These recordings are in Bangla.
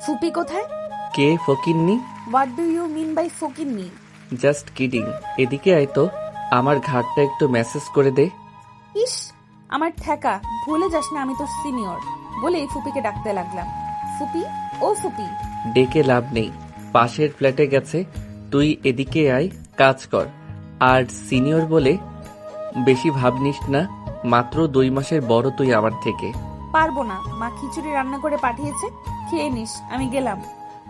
ফুপি কোথায়? কে ফকিন্নি? What do you mean by ফকিন্নি? Just kidding. এদিকে আয় তো, আমার ঘাটটা একটু ম্যাসেজ করে দে। ইস, আমার ঠেকা, ভুলে যাস না আমি তোর সিনিয়র। বলেই ফুপিকে ডাকতে লাগলাম। ফুপি, ও ফুপি। ডেকে লাভ নেই, পাশের ফ্ল্যাটে গেছে। তুই এদিকে আয়, কাজ কর। আর সিনিয়র বলে বেশি ভাবনিস না, মাত্র 2 মাসের বড় তুই আমার থেকে। পারবো না, মা খিচুড়ি রান্না করে পাঠিয়েছে, খেয়ে নিস, আমি গেলাম।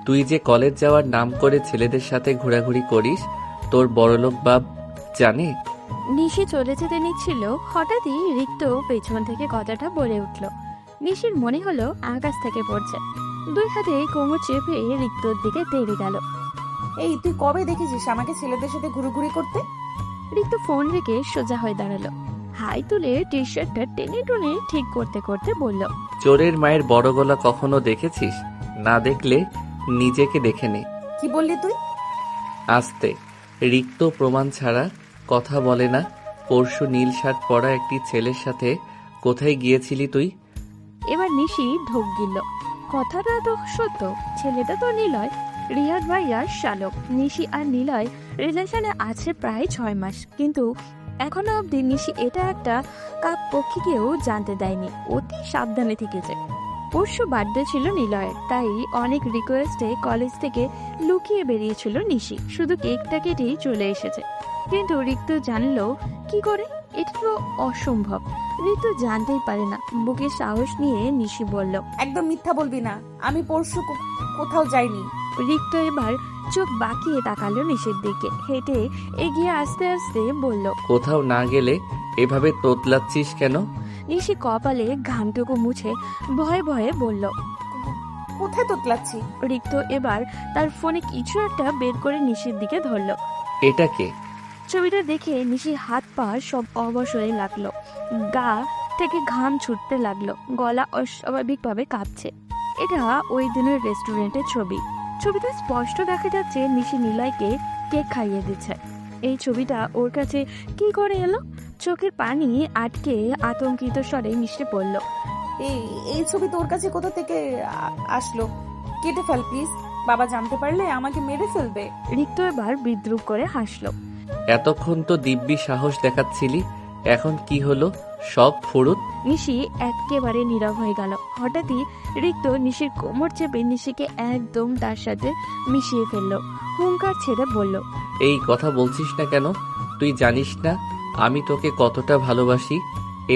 তুই যে কলেজ যাওয়ার নাম করে ছেলেদের সাথে ঘোরাঘুরি করিস, তোর বড়লোক বাপ জানে? নিশি চলে যেতে নিচ্ছিল, হঠাৎই রিক্ত পেছন থেকে কথাটা বলে উঠল। নিশির মনে হলো আকাশ থেকে পড়ছে। 2 হাতে কোমর চেপে রিক্তর দিকে তেড়ে গেল। এই, তুই কবে দেখেছিস আমাকে ছেলেদের সাথে ঘুরোঘুরি করতে? রিক্ত ফোন রেখে সোজা হয়ে দাঁড়ালো। হাই তুলে টি শার্টটা টেনে টুনে ঠিক করতে করতে বলল, চোরের মায়ের বড় গলা কখনো দেখেছিস? না দেখলে নিজেকে দেখে নে। কি বললি তুই? আস্তে। রিক্ত প্রমাণ ছাড়া কথা বলে না। পরশু নীল শার্ট পরা একটি ছেলের সাথে কোথায় গিয়েছিলি তুই? এবার নিশি ঢোক গিলল। কথাটা তো সত্য, ছেলেটা তো নিলয়, রিয়াদ ভাইয়ার শালক। নিশি আর নিলয় রিলেশনে আছে প্রায় 6 মাস, কিন্তু এখনো অবধি নিশি এটা একটা কাপ পক্ষীকেও জানতে দেয়নি, অতি সাবধানে থেকেছে। পরশু বার্থডে ছিল নিলয়ের, তাই অনেক রিকোয়েস্টে কলেজ থেকে লুকিয়ে বেরিয়েছিল নিশি, শুধু কেকটা কেটেই চলে এসেছে। কিন্তু রিক্ত জানলো কি করে? এটা তো অসম্ভব। ঋতু জানতেই পারে না। বুকে সাহস নিয়ে নিশি বলল, একদম মিথ্যা বলবি না, আমি পরশু কোথাও যাইনি। রিক্ত এবার চোখ বাঁকিয়ে তাকালো নিশির দিকে, হেঁটে এগিয়ে আস্তে আস্তে বলল, কোথাও না গেলে এভাবে তোতলাচ্ছিস কেন? নিশি কপালে ঘামটুকু মুছে ভয়ে ভয়ে বলল। কোথায় তোতলাচ্ছি? রিক্ত এবার তার ফোনে কিছু একটা বের করে নিশির দিকে ধরল। এটা কে? ছবিটা দেখে নিশির হাত পা সব অবশ হয়ে লাগলো, গা থেকে ঘাম ছুটতে লাগলো, গলা অস্বাভাবিকভাবে কাঁপছে। এটা ওই দিনের রেস্টুরেন্টের ছবি। ছবিতে স্পষ্ট দেখা যাচ্ছে নিশি নিলয়কে কেক খাইয়ে দিচ্ছে। এই ছবিটা ওর কাছে কি করে এলো? চোখের পানি আটকে আতঙ্কিত স্বরে নিশি পড়ল, এই এই ছবি তোর কাছে কোথা থেকে আসলো? কেটে ফেল প্লিজ, বাবা জানতে পারলে আমাকে মেরে ফেলবে। রিক্ত এবার বিদ্রুপ করে হাসলো। এতক্ষণ তো দিব্যি সাহস দেখাচ্ছিলি, এখন কি হলো সব ফুরুত? নিশি একেবারে নীরব হয়ে গেল। হঠাৎই রিক্ত নিশির কোমর চেপে নিশিকে একদম তার সাথে মিশিয়ে ফেললো। হুঙ্কার ছেড়ে বলল, এই কথা বলছিস না কেন? তুই জানিস না আমি তোকে কতটা ভালোবাসি?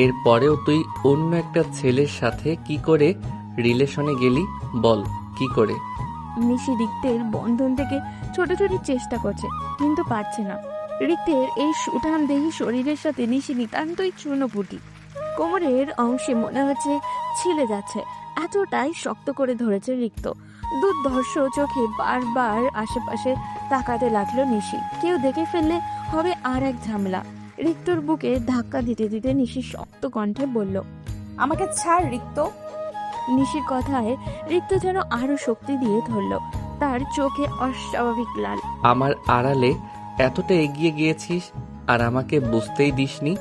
এরপরেও তুই অন্য একটা ছেলের সাথে কি করে রিলেশনে গেলি? বল, কি করে? নিশি রিক্তের বন্ধন থেকে ছোটাছুটির চেষ্টা করছে, কিন্তু পারছে না। রিক্তের এই সুঠাম দেহি শরীরের সাথে নিশি নিতান্তই চূর্ণপুটি। কোমরের অংশে মনে হচ্ছে ছিলে যাচ্ছে, এতটাই শক্ত করে ধরেছে রিক্ত। দুর্ধর্ষ চোখে বারবার আশেপাশে তাকাতে লাগলো নিশি। কেউ দেখে ফেললে হবে আর এক ঝামেলা। রিক্তর বুকে ধাক্কা দিতে দিতে নিশি শক্ত কণ্ঠে বলল, আমাকে ছাড় রিক্ত। নিশির কথায় রিক্ত যেন আরো শক্তি দিয়ে ধরল। তার চোখে অস্বাভাবিক লাল। আমার আড়ালে এতটা এগিয়ে গিয়েছিস আর আমাকে বুঝতেই দিসনি?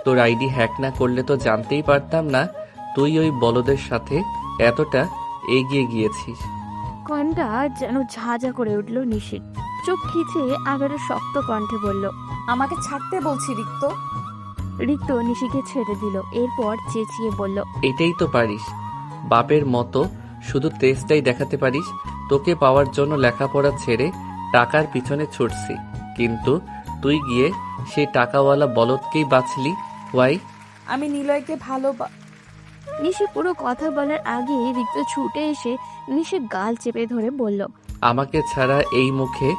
তোর আইডি হ্যাক না করলে তো জানতেই পারতাম না তুই ওই বলদের সাথে এতটা এগিয়ে গিয়েছিস। কণ্ঠটা যেন ঝাঁঝা করে উঠল নিশির। চোখ খিচে আবারও শক্ত কণ্ঠে বলল, আমাকে ছাড়তে বলছি রিক্ত। রিক্ত নিশিকে ছেড়ে দিল, এরপর চেঁচিয়ে বলল, এটাই তো পারিস, বাপের মতো শুধু তেজটাই দেখাতে পারিস। তোকে পাওয়ার জন্য লেখাপড়া ছেড়ে টাকার পিছনে ছুটছি, কিন্তু তুই গিয়ে সেই টাকাওয়ালা বলদকেই বাঁচলি। হোয়াই? আমি নিলয়কে নিশি পুরো কথা বলার আগে রিক্ত ছুটে এসে নিশির গাল চেপে ধরে বলল, আমাকে ছাড়া এই মুখে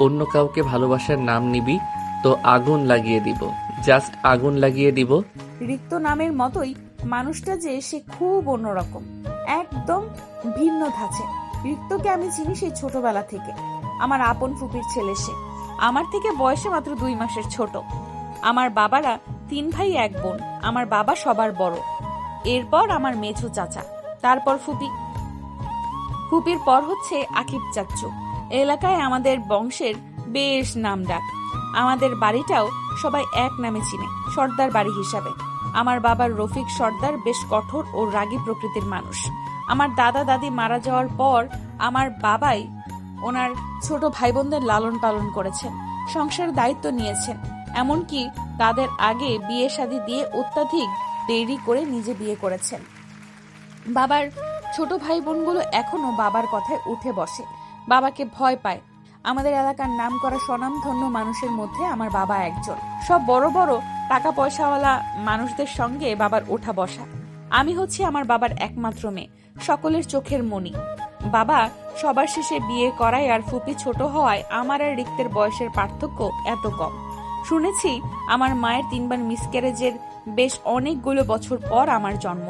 অন্য কাউকে ভালোবাসার নাম নিবি তো আগুন লাগিয়ে দিব, জাস্ট আগুন লাগিয়ে দিব। রিক্ত নামের মতোই মানুষটা যে সে খুব অন্যরকম, একদম ভিন্ন ধাঁচে। রিক্তকে আমি চিনি সেই ছোটবেলা থেকে। আমার আপন ফুপির ছেলে সে। আমার থেকে বয়সে মাত্র 2 মাসের ছোট। আমার বাবারা 3 ভাই 1 বোন। আমার বাবা সবার বড়, এরপর আমার মেঝো চাচা, তারপর ফুপি। ফুপির পর হচ্ছে আকিব চাচ্চু। এলাকায় আমাদের বংশের বেশ নাম ডাক। আমাদের বাড়িটাও সবাই এক নামে চিনে, সর্দার বাড়ি হিসাবে। আমার বাবার রফিক সর্দার বেশ কঠোর ও রাগী প্রকৃতির মানুষ। আমার দাদা দাদি মারা যাওয়ার পর আমার বাবাই ওনার ছোট ভাই বোনদের লালন পালন করেছেন, সংসার দায়িত্ব নিয়েছেন, এমনকি তাদের আগে বিয়ে শাদী দিয়ে অত্যাধিক দেরি করে নিজে বিয়ে করেছেন। বাবার ছোট ভাই বোনগুলো এখনো বাবার কথায় উঠে বসে, বাবাকে ভয় পায়। আমাদের এলাকার নাম করা স্বনামধন্য মানুষের মধ্যে আমার বাবা একজন। সব বড় বড় টাকা পয়সাওয়ালা মানুষদের সঙ্গে বাবার ওঠা বসা। আমি হচ্ছি আমার বাবার একমাত্র মেয়ে, সকলের চোখের মণি। বাবা সবার শেষে বিয়ে করায় আর ফুপি ছোট হওয়ায় আমার আর রিক্তের বয়সের পার্থক্য এত কম। শুনেছি আমার মায়ের 3 বার মিসক্যারেজের বেশ অনেকগুলো বছর পর আমার জন্ম,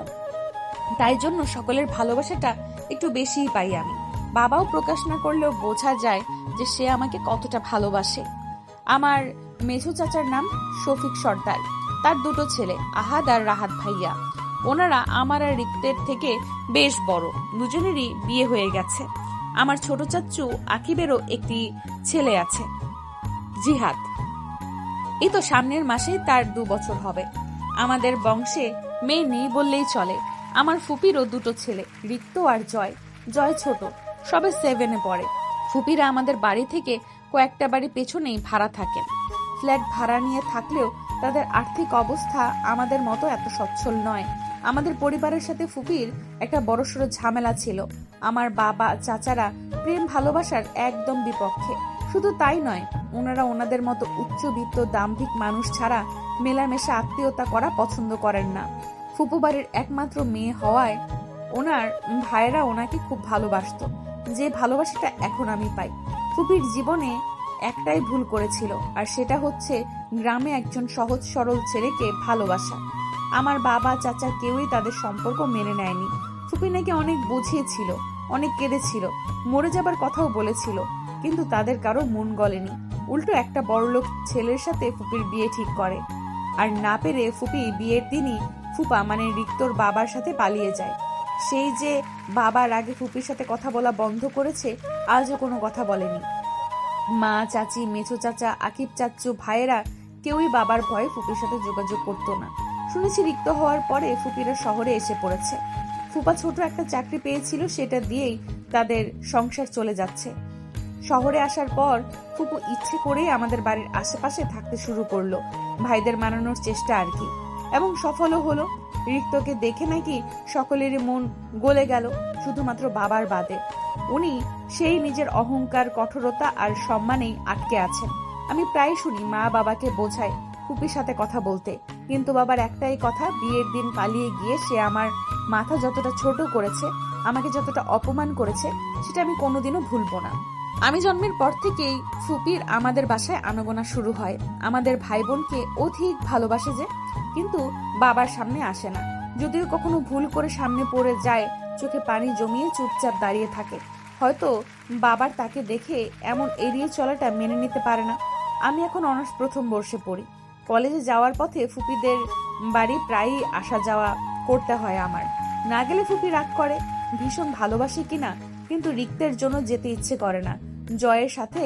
তাই জন্য সকলের ভালোবাসাটা একটু বেশিই পাই আমি। বাবাও প্রকাশ না করলেও বোঝা যায় যে সে আমাকে কতটা ভালোবাসে। আমার মেঝো চাচার নাম শফিক সর্দার, তার 2 ছেলে আহাদ আর রাহাত ভাইয়া। ওনারা আমার আর রিক্তের থেকে বেশ বড়, দুজনেরই বিয়ে হয়ে গেছে। আমার ছোট চাচ্চু আকিবেরও একটি ছেলে আছে, জিহাদ। এই তো সামনের মাসেই তার 2 বছর হবে। আমাদের বংশে মেয়ে নেই বললেই চলে। আমার ফুপিরও 2 ছেলে, রিক্ত আর জয়। জয় ছোট, সবে 7-এ পড়ে। ফুপিরা আমাদের বাড়ি থেকে কয়েকটা বাড়ি পেছনেই ভাড়া থাকেন। ফ্ল্যাট ভাড়া নিয়ে থাকলেও তাদের আর্থিক অবস্থা আমাদের মতো এত সচ্ছল নয়। আমাদের পরিবারের সাথে ফুপির একটা বড়সড় ঝামেলা ছিল। আমার বাবা চাচারা প্রেম ভালোবাসার একদম বিপক্ষে। শুধু তাই নয়, ওনারা ওনাদের মতো উচ্চবিত্ত দাম্ভিক মানুষ ছাড়া মেলামেশা আত্মীয়তা করা পছন্দ করেন না। ফুপু বাড়ির একমাত্র মেয়ে হওয়ায় ওনার ভাইয়েরা ওনাকে খুব ভালোবাসতো, যে ভালোবাসাটা এখন আমি পাই। ফুপির জীবনে একটাই ভুল করেছিল, আর সেটা হচ্ছে গ্রামে একজন সহজ সরল ছেলেকে ভালোবাসা। আমার বাবা চাচা কেউই তাদের সম্পর্ক মেনে নেয়নি। ফুপি নাকি অনেক বুঝিয়েছিল, অনেক কেঁদেছিল, মরে যাবার কথাও বলেছিল, কিন্তু তাদের কারো মন গলেনি। উল্টো একটা বড়লোক ছেলের সাথে ফুপির বিয়ে ঠিক করে। আর না পেরে ফুপি বিয়ের দিনই ফুপা মানে রিক্তর বাবার সাথে পালিয়ে যায়। সেই যে বাবার আগে ফুপির সাথে কথা বলা বন্ধ করেছে, আজও কোনো কথা বলেনি। মা, চাচি, মেছো চাচা, আকিব চাচ্চু, ভাইয়েরা কেউই বাবার ভয়ে ফুপির সাথে যোগাযোগ করতো না। শুনেছি রিক্ত হওয়ার পরে ফুপিরা শহরে এসে পড়েছে। ফুপা ছোট একটা চাকরি পেয়েছিল, সেটা দিয়েই তাদের সংসার চলে যাচ্ছে। শহরে আসার পর ফুপু ইচ্ছে করেই আমাদের বাড়ির আশেপাশে থাকতে শুরু করলো, ভাইদের মানানোর চেষ্টা আর কি, এবং সফলও হলো। রিক্তকে দেখে নাকি সকলেরই মন গলে গেল, শুধুমাত্র বাবার বাদে। উনি সেই নিজের অহংকার, কঠোরতা আর সম্মানেই আটকে আছেন। আমি প্রায় শুনি মা বাবাকে বোঝায় ফুপির সাথে কথা বলতে, কিন্তু বাবার একটাই কথা, বিয়ের দিন পালিয়ে গিয়ে সে আমার মাথা যতটা ছোট করেছে, আমাকে যতটা অপমান করেছে, সেটা আমি কোনোদিনও ভুলবো না। আমি জন্মের পর থেকেই ফুপির আমাদের বাসায় আনাগোনা শুরু হয়। আমাদের ভাই বোনকে অধিক ভালোবাসে যে, কিন্তু বাবার সামনে আসে না। যদিও কখনো ভুল করে সামনে পড়ে যায়, চোখে পানি জমিয়ে চুপচাপ দাঁড়িয়ে থাকে। হয়তো বাবার তাকে দেখে এমন এড়িয়ে চলাটা মেনে নিতে পারে না। আমি এখন অনার্স প্রথম বর্ষে পড়ি। কলেজে যাওয়ার পথে ফুপিদের বাড়ি প্রায়ই আসা যাওয়া করতে হয় আমার। না গেলে ফুপি রাগ করে, ভীষণ ভালোবাসি কিনা, কিন্তু রিক্তের জন্য যেতে ইচ্ছে করে না। জয়ের সাথে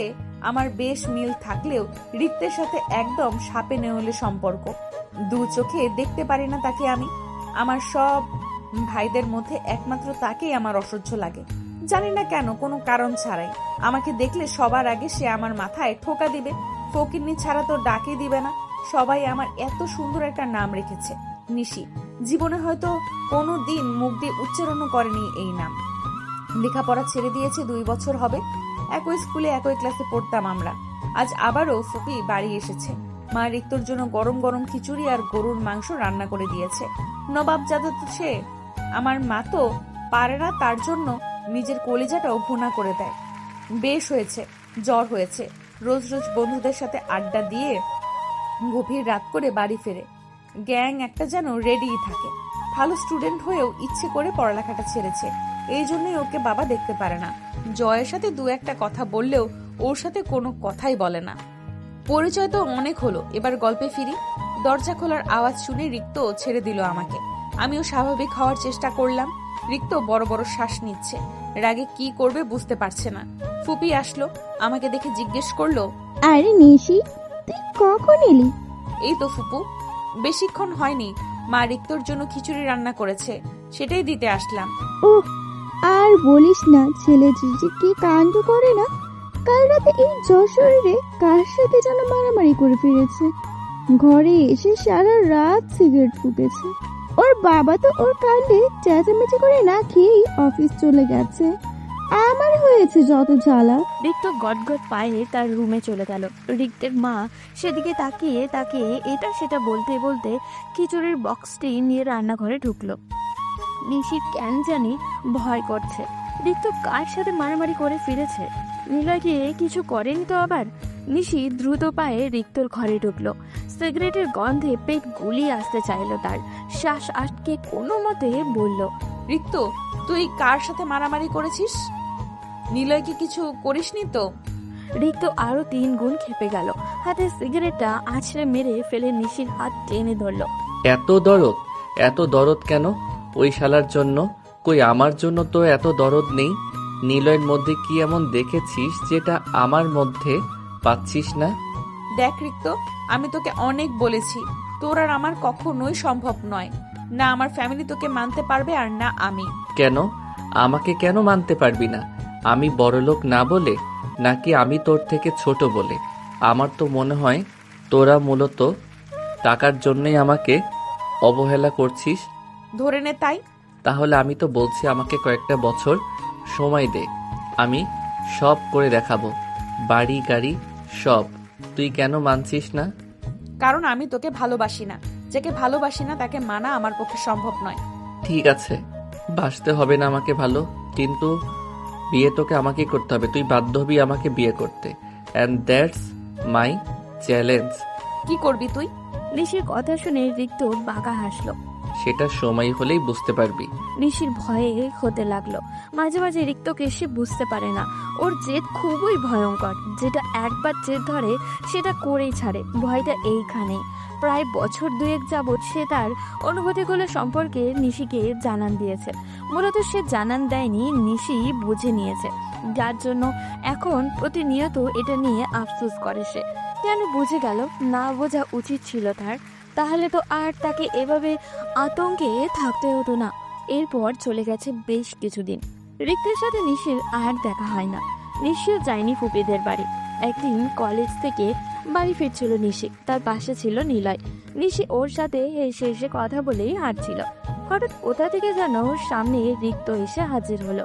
আমার বেশ মিল থাকলেও রিক্তের সাথে একদম সাপে নেউলে সম্পর্ক। 2 চোখে দেখতে পারি না তাকে আমি। আমার সব ভাইদের মধ্যে একমাত্র তাকেই আমার অসহ্য লাগে, জানি না কেন, কোনো কারণ ছাড়াই। আমাকে দেখলে সবার আগে সে আমার মাথায় ঠোকা দিবে, ফকিন্নি ছাড়া তো ডাকই দিবে না। সবাই আমার এত সুন্দর একটা নাম রেখেছে, নিশি। জীবনে হয়তো কোনো দিন মুখ দিয়ে উচ্চারণও করেনি এই নাম। লেখাপড়া ছেড়ে দিয়েছে, 2 বছর হবে। একই স্কুলে একই ক্লাসে পড়তাম আমরা। আজ আবারও ফুপি বাড়ি এসেছে। মা রিক্তর জন্য গরম গরম খিচুড়ি আর গরুর মাংস রান্না করে দিয়েছে। নবাবজাদা তো সে, আমার মা তো পারে না, তার জন্য নিজের কলিজাটাও ভুনা করে দেয়। বেশ হয়েছে, জ্বর হয়েছে। রোজ রোজ বন্ধুদের সাথে আড্ডা দিয়ে গভীর রাত করে বাড়ি ফেরে। গ্যাং একটা যেন রেডিই থাকে। ভালো স্টুডেন্ট হয়েও ইচ্ছে করে পড়ালেখাটা ছেড়েছে, এই জন্যই ওকে বাবা দেখতে পারে না। জয়ের সাথে 2-1 কথা বললেও ওর সাথে কোনো কথাই বলে না। পরিচয় তো অনেক হলো, এবার গল্পে ফিরি। দরজা খোলার আওয়াজ শুনে রিক্ত ছেড়ে দিল আমাকে। আমিও স্বাভাবিক হওয়ার চেষ্টা করলাম। রিক্ত বড় বড় শ্বাস নিচ্ছে, রাগে কি করবে বুঝতে পারছে না। ফুপি আসলো, আমাকে দেখে জিজ্ঞেস করলো, আরে নিশি, তুই কখন এলি? এই তো ফুপু, বেশিক্ষণ হয়নি। মা রিক্তর জন্য খিচুড়ি রান্না করেছে, সেটাই দিতে আসলাম। ওহ, আর বলিস না, ছেলে যে কি কাণ্ড করে না। কাল রাতে এই যশোরে কার সাথে যেন মারামারি করে ফিরেছে। ঘরে এসে সারা রাত সিগারেট ফুটেছে। ওর বাবা তো ওর কাণ্ডে চেঁচামেচি করে না খেয়েই অফিস চলে গেছে। আমার হয়েছে যত জ্বালা। রিক্ত গটগট পায়ে তার রুমে চলে গেল। রিক্তের মা সেদিকে তাকিয়ে তাকিয়ে এটা সেটা বলতে বলতে খিচুড়ির বক্সটি নিয়ে রান্নাঘরে ঢুকলো। নিশির কেন জানি ভয় করছে। রিক্ত কার সাথে মারামারি করে ফিরেছে? নিলয়কে কিছু করেনি তো আবার? নিশি দ্রুত পায়ে রিক্তর ঘরে ঢুকলো। সিগারেটের গন্ধে পেট গুলিয়ে আসতে চাইলো তার। শ্বাস আটকে কোনো মতে বলল, রিক্ত, তুই কার সাথে মারামারি করেছিস? নিলয়কে কিছু করিসনি তো? রিক্ত আরো 3 গুণ খেপে গেল। হাতে সিগারেটটা আছড়ে মেরে ফেলে নিশির হাত টেনে ধরলো। এত দরদ কেন ওই শালার জন্য? কই আমার জন্য তো এত দরদ নেই। নিলয়ের মধ্যে কি এমন দেখেছিস যেটা আমার মধ্যে পাচ্ছিস না? দেখ রিক্ত, আমি তোকে অনেক বলেছি, তোর আর আমার কখনোই সম্ভব নয়। না আমার ফ্যামিলি তোকে মানতে পারবে আর না আমি। কেন? আমাকে কেন মানতে পারবি না? আমি বড়লোক না বলে, নাকি আমি তোর থেকে ছোট বলে? আমার তো মনে হয় তোরা মূলত টাকার জন্যই আমাকে অবহেলা করছিস। ধরে নে তাই। তাহলে আমি তো বলছি আমাকে কয়েকটা বছর সময় দে, আমি সব করে দেখাবো, বাড়ি গাড়ি সব। তুই কেন মানছিস না? কারণ আমি তোকে ভালোবাসি না। যাকে ভালোবাসি না তাকে মানা আমার পক্ষে সম্ভব নয়। ঠিক আছে, বাসতে হবে না আমাকে ভালো, কিন্তু বিয়ে তোকে আমাকেই করতে হবে। তুই বাধ্য হবি আমাকে বিয়ে করতে, অ্যান্ড দ্যাটস মাই চ্যালেঞ্জ। কি করবি তুই? নিশির কথা শুনে রিক্ত বাঁকা হাসলো। সেটা সময় হলেই বুঝতে পারবি। নিশির ভয়ে হতে লাগলো। মাঝে মাঝে রিক্তকে সে বুঝতে পারে না। ওর জেদ খুবই ভয়ঙ্কর। যেটা একবার জেদ ধরে সেটা করেই ছাড়ে। ভয়টা এইখানে। প্রায় বছর 2 যাবৎ সে তার অনুভূতিগুলো সম্পর্কে নিশিকে জানান দিয়েছে। মূলত সে জানান দেয়নি, নিশি বুঝে নিয়েছে, যার জন্য এখন প্রতিনিয়ত এটা নিয়ে আফসোস করে সে। কেন বুঝে গেল? না বোঝা উচিত ছিল তার। তাহলে তো আর তাকে এভাবে আতঙ্কে থাকতে হতো না। এরপর চলে গেছে বেশ কিছুদিন। রিক্তের সাথে নিশির আর দেখা হয় না। নিশিও যায়নি ফুপিদের বাড়ি। একদিন কলেজ থেকে বাড়ি ফিরছিল নিশি। তার পাশে ছিল নিলয়। নিশি ওর সাথে হেসে হেসে কথা বলেই হাঁটছিল। হঠাৎ কোথা থেকে যেন সামনে রিক্ত এসে হাজির হলো।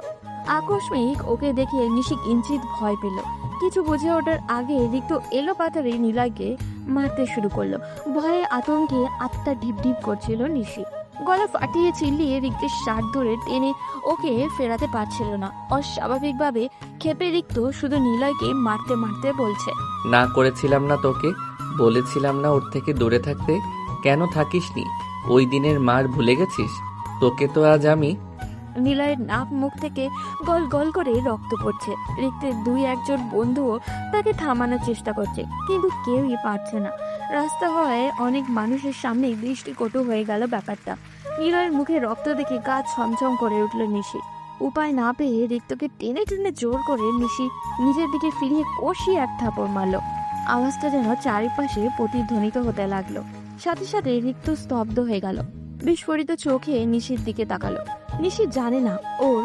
আকস্মিক ওকে দেখে নিশি কিঞ্চিত ভয় পেল। কিছু বুঝে ওঠার আগে রিক্ত এলো পাথারে নিলয়কে মারতে শুরু করলো। ভয়ে আতঙ্কে আত্মা ঢিপ ঢিপ করছিল নিশি। গলা ফাটিয়ে চিল্লিয়ে রিক্তের শার্ট ধরে টেনে ওকে ফেরাতে পারছিল না। অস্বাভাবিকভাবে ক্ষেপে রিক্ত শুধু নিলয়কে মারতে মারতে বলছে, না করেছিলাম না তোকে? বলেছিলাম না ওর থেকে দূরে থাকতে? কেন থাকিসনি? ওই দিনের মার ভুলে গেছিস? তোকে তো আজ আমি। নিলয়ের নাক মুখ থেকে গল গল করে রক্ত পড়ছে। রিক্তের 2-1 বন্ধুও তাকে থামানোর চেষ্টা করছে, কিন্তু কেউই পারছে না। রাস্তা হওয়ায় অনেক মানুষের সামনে দৃষ্টিকটু হয়ে গেল ব্যাপারটা। নিলয়ের মুখে রক্ত দেখে গা ছমছম করে উঠল নিশি। উপায় না পেয়ে রিক্তকে টেনে টেনে জোর করে নিশি নিজের দিকে ফিরিয়ে কষিয়ে এক থাপড় মারল। আওয়াজটা যেন চারিপাশে প্রতিধ্বনিত হতে লাগলো। সাথে সাথে রিক্ত স্তব্ধ হয়ে গেল। বিস্ফোরিত চোখে নিশির দিকে তাকালো। নিশি জানে না ওর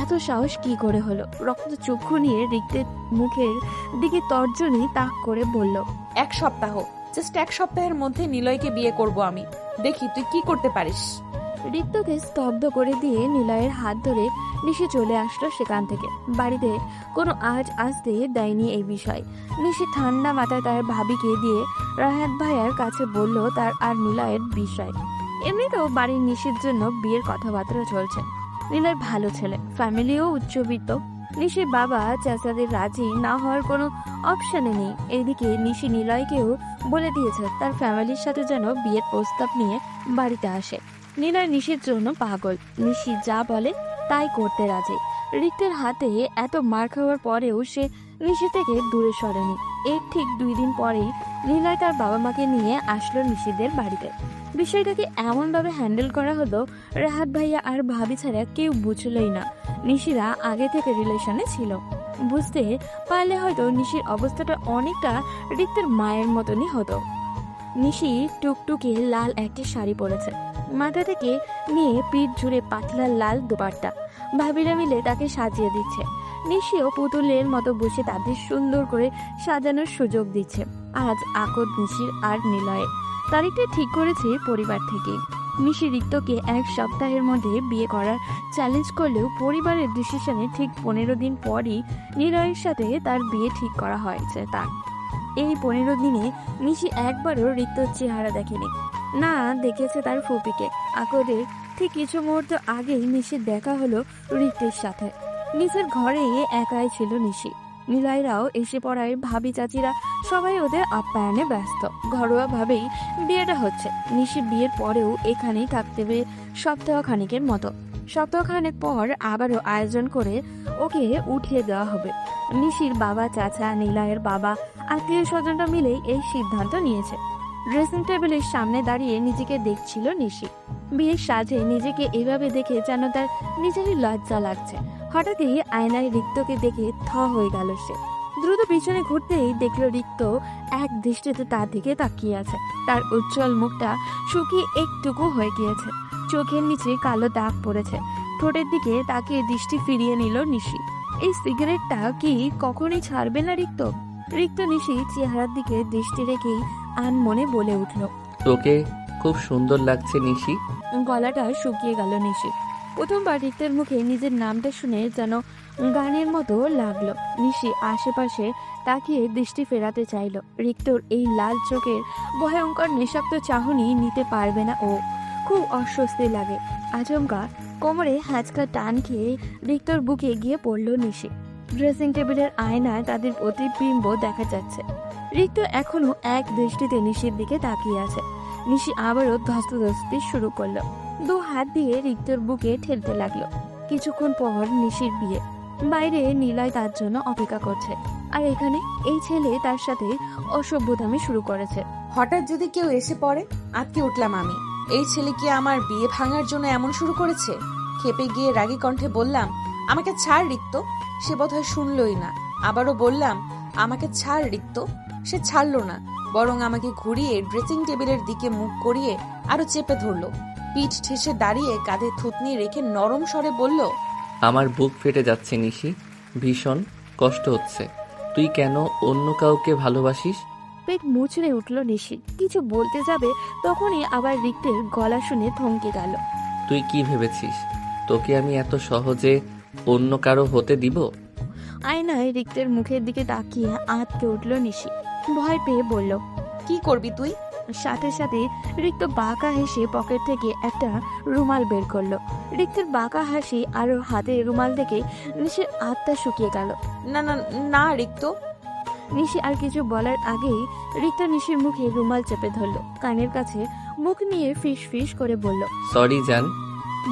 এত সাহস কি করে হলো। রক্ত চক্ষু নিয়ে রিক্তের মুখের দিকে তর্জনী তাক করে বলল, 1 সপ্তাহ, জাস্ট 1 সপ্তাহের মধ্যে নিলয়কে বিয়ে করব আমি। দেখি তুই কি করতে পারিস। রিক্তকে স্তব্ধ করে দিয়ে নিলয়ের হাত ধরে নিশি চলে আসলো সেখান থেকে। বাড়িতে কোনো আজ আসতে দেয়নি এই বিষয়। নিশি ঠান্ডা মাথায় তার ভাবিকে দিয়ে রাহাত ভাইয়ার কাছে বলল তার আর নিলয়ের বিষয়। এমনিতেও বাড়ির নিশির জন্য বিয়ের কথাবার্তা চলছে। নিলয় ভালো ছেলে, ফ্যামিলিও উচ্চবিত্ত। নিশির বাবা চাচাদের রাজি না হওয়ার কোনো অপশানে নেই। এদিকে নিশি নিলয়কেও বলে দিয়েছে তার ফ্যামিলির সাথে যেন বিয়ের প্রস্তাব নিয়ে বাড়িতে আসে। নিলয় নিশির জন্য পাগল। নিশি যা বলে তাই করতে রাজি। রিক্তের হাতে এত মার খাওয়ার পরেও সে নিশি থেকে দূরে সরেনি। এর ঠিক 2 দিন পরেই নিলয় তার বাবা মাকে নিয়ে আসলো নিশিদের বাড়িতে। বিষয়টাকে এমনভাবে হ্যান্ডেল করা হলো, রাহাত ভাইয়া আর ভাবি ছাড়া কেউ বুঝলই না নিশিরা আগে থেকে রিলেশনে ছিল। বুঝতে পারলে হয়তো নিশির অবস্থাটা অনেকটা রিক্তের মায়ের মতনই হতো। নিশি টুকটুকে লাল একটা শাড়ি পরেছে। মাথা থেকে নিয়ে পিঠ জুড়ে পাতলা লাল দোপাট্টা। ভাবিরা মিলে তাকে সাজিয়ে দিচ্ছে। নিশিও পুতুলের মতো বসে তাদের সুন্দর করে সাজানোর সুযোগ দিচ্ছে। আজ আকদ, নিশির আর নিলয়ের তারিখটা ঠিক করেছে পরিবার থেকে। নিশি রিক্তকে 1 সপ্তাহের মধ্যে বিয়ে করার চ্যালেঞ্জ করলেও পরিবারের ডিসিশনে ঠিক 15 দিন পরই নিলয়ের সাথে তার বিয়ে ঠিক করা হয়েছে তার। এই 15 দিনে নিশি একবারও রিক্তর চেহারা দেখেনি, না দেখেছে তার ফুপিকে। আকদের ঠিক কিছু মুহূর্ত আগেই নিশির দেখা হলো রিক্তের সাথে। নিজের ঘরে একাই ছিল নিশি। নিলয়রাও এসে পড়ায় ভাবি চাচিরা সবাই ওদের আপ্যায়নে ব্যস্ত। ঘরোয়াভাবেই বিয়েটা হচ্ছে। নিশি বিয়ের পরেও এখানেই থাকতে হবে সপ্তাহখানেকের মতো। সপ্তাহখানেক পর আবারও আয়োজন করে ওকে উঠিয়ে দেওয়া হবে। নিশির বাবা, চাচা, নিলয়ের বাবা, আত্মীয় স্বজনরা মিলে এই সিদ্ধান্ত নিয়েছে। ড্রেসিং টেবিলের সামনে দাঁড়িয়ে নিজেকে দেখছিল নিশি। বিয়ের সাজে নিজেকে এভাবে দেখে যেন তার নিজেরই লজ্জা লাগছে। হঠাৎই আয়নায় রিক্তকে দেখে থ হয়ে গেল সে। দ্রুত পিছনে ঘুরতেই দেখলো রিক্ত এক দৃষ্টিতে তার দিকে তাকিয়ে আছে। তার উজ্জ্বল মুখটা শুকিয়ে একটুকু হয়ে গিয়েছে, চোখের নিচে কালো দাগ পড়েছে। ঠোঁটের দিকে তাকিয়ে দৃষ্টি ফিরিয়ে নিল নিশি। এই সিগারেটটা কি কখনোই ছাড়বে না রিক্ত? রিক্ত নিশি চেহারার দিকে দৃষ্টি রেখেই আনমনে বলে উঠল, তোকে খুব সুন্দর লাগছে নিশি। গলাটা শুকিয়ে গেল নিশি। প্রথমবার রিক্তের মুখে নিজের নামটা শুনে যেন গানের মতো লাগলো। নিশি আশেপাশে তাকিয়ে দৃষ্টি ফেরাতে চাইল। রিক্তর এই লাল চোখের ভয়ঙ্কর নেশাক্ত চাহনি নিতে পারবে না ও। খুব অস্বস্তি লাগে। আচমকা কোমরে হ্যাঁচকা টান খেয়ে রিক্তর বুকে গিয়ে পড়ল নিশি। ড্রেসিং টেবিলের আয়নায় তাদের প্রতিবিম্ব দেখা যাচ্ছে। রিক্ত এখনো এক দৃষ্টিতে নিশির দিকে তাকিয়ে আছে। নিশি আবারও ধস্তাধস্তি শুরু করলো। 2 হাত দিয়ে রিক্তর বুকে ঠেলতে লাগলো। কিছুক্ষণ পর নিশির বিয়ে। বাইরে নিলয় তার জন্য অপেক্ষা করছে, আর এখানে এই ছেলে তার সাথে অসভ্যতামি শুরু করেছে। হঠাৎ যদি কেউ এসে পড়ে, আটকে উঠলাম আমি। এই ছেলে কি আমার বিয়ে ভাঙার জন্য এমন শুরু করেছে? খেপে গিয়ে রাগী কণ্ঠে বললাম, আমাকে ছাড় রিক্ত। সে বোধহয় শুনলই না। আবারও বললাম, আমাকে ছাড় রিক্ত। সে ছাড়লো না, বরং আমাকে ঘুরিয়ে ড্রেসিং টেবিলের দিকে মুখ করিয়ে আরো চেপে ধরলো। পিঠ ঠেসে দাঁড়িয়ে কাঁধে থুতনি রেখে নরম স্বরে বলল, আমার বুক ফেটে যাচ্ছে নিশি, ভীষণ কষ্ট হচ্ছে। তুই কেন অন্য কাউকে ভালোবাসিস? পেট মুচড়ে উঠল নিশি। কিছু বলতে যাবে তখনই আবার রিক্তের গলা শুনে থমকে গেল। তুই কি ভেবেছিস তোকে আমি এত সহজে অন্য কারো হতে দিব? আয়নায় রিক্তের মুখের দিকে তাকিয়ে আঁতকে উঠল নিশি। ভয় পেয়ে বলল, কি করবি তুই? সাথে সাথে রিক্ত বাঁকা হেসে পকেট থেকে একটা রুমাল বের করলো। রিক্তের বাঁকা হাসি আর হাতে রুমাল দেখে নিশির আত্মা শুকিয়ে গেল। না না না রিক্ত। নিশি আর কিছু বলার আগেই রিক্ত নিশির মুখে রুমাল চেপে ধরলো। কানের কাছে মুখ নিয়ে ফিস ফিস করে বলল, সরি জান।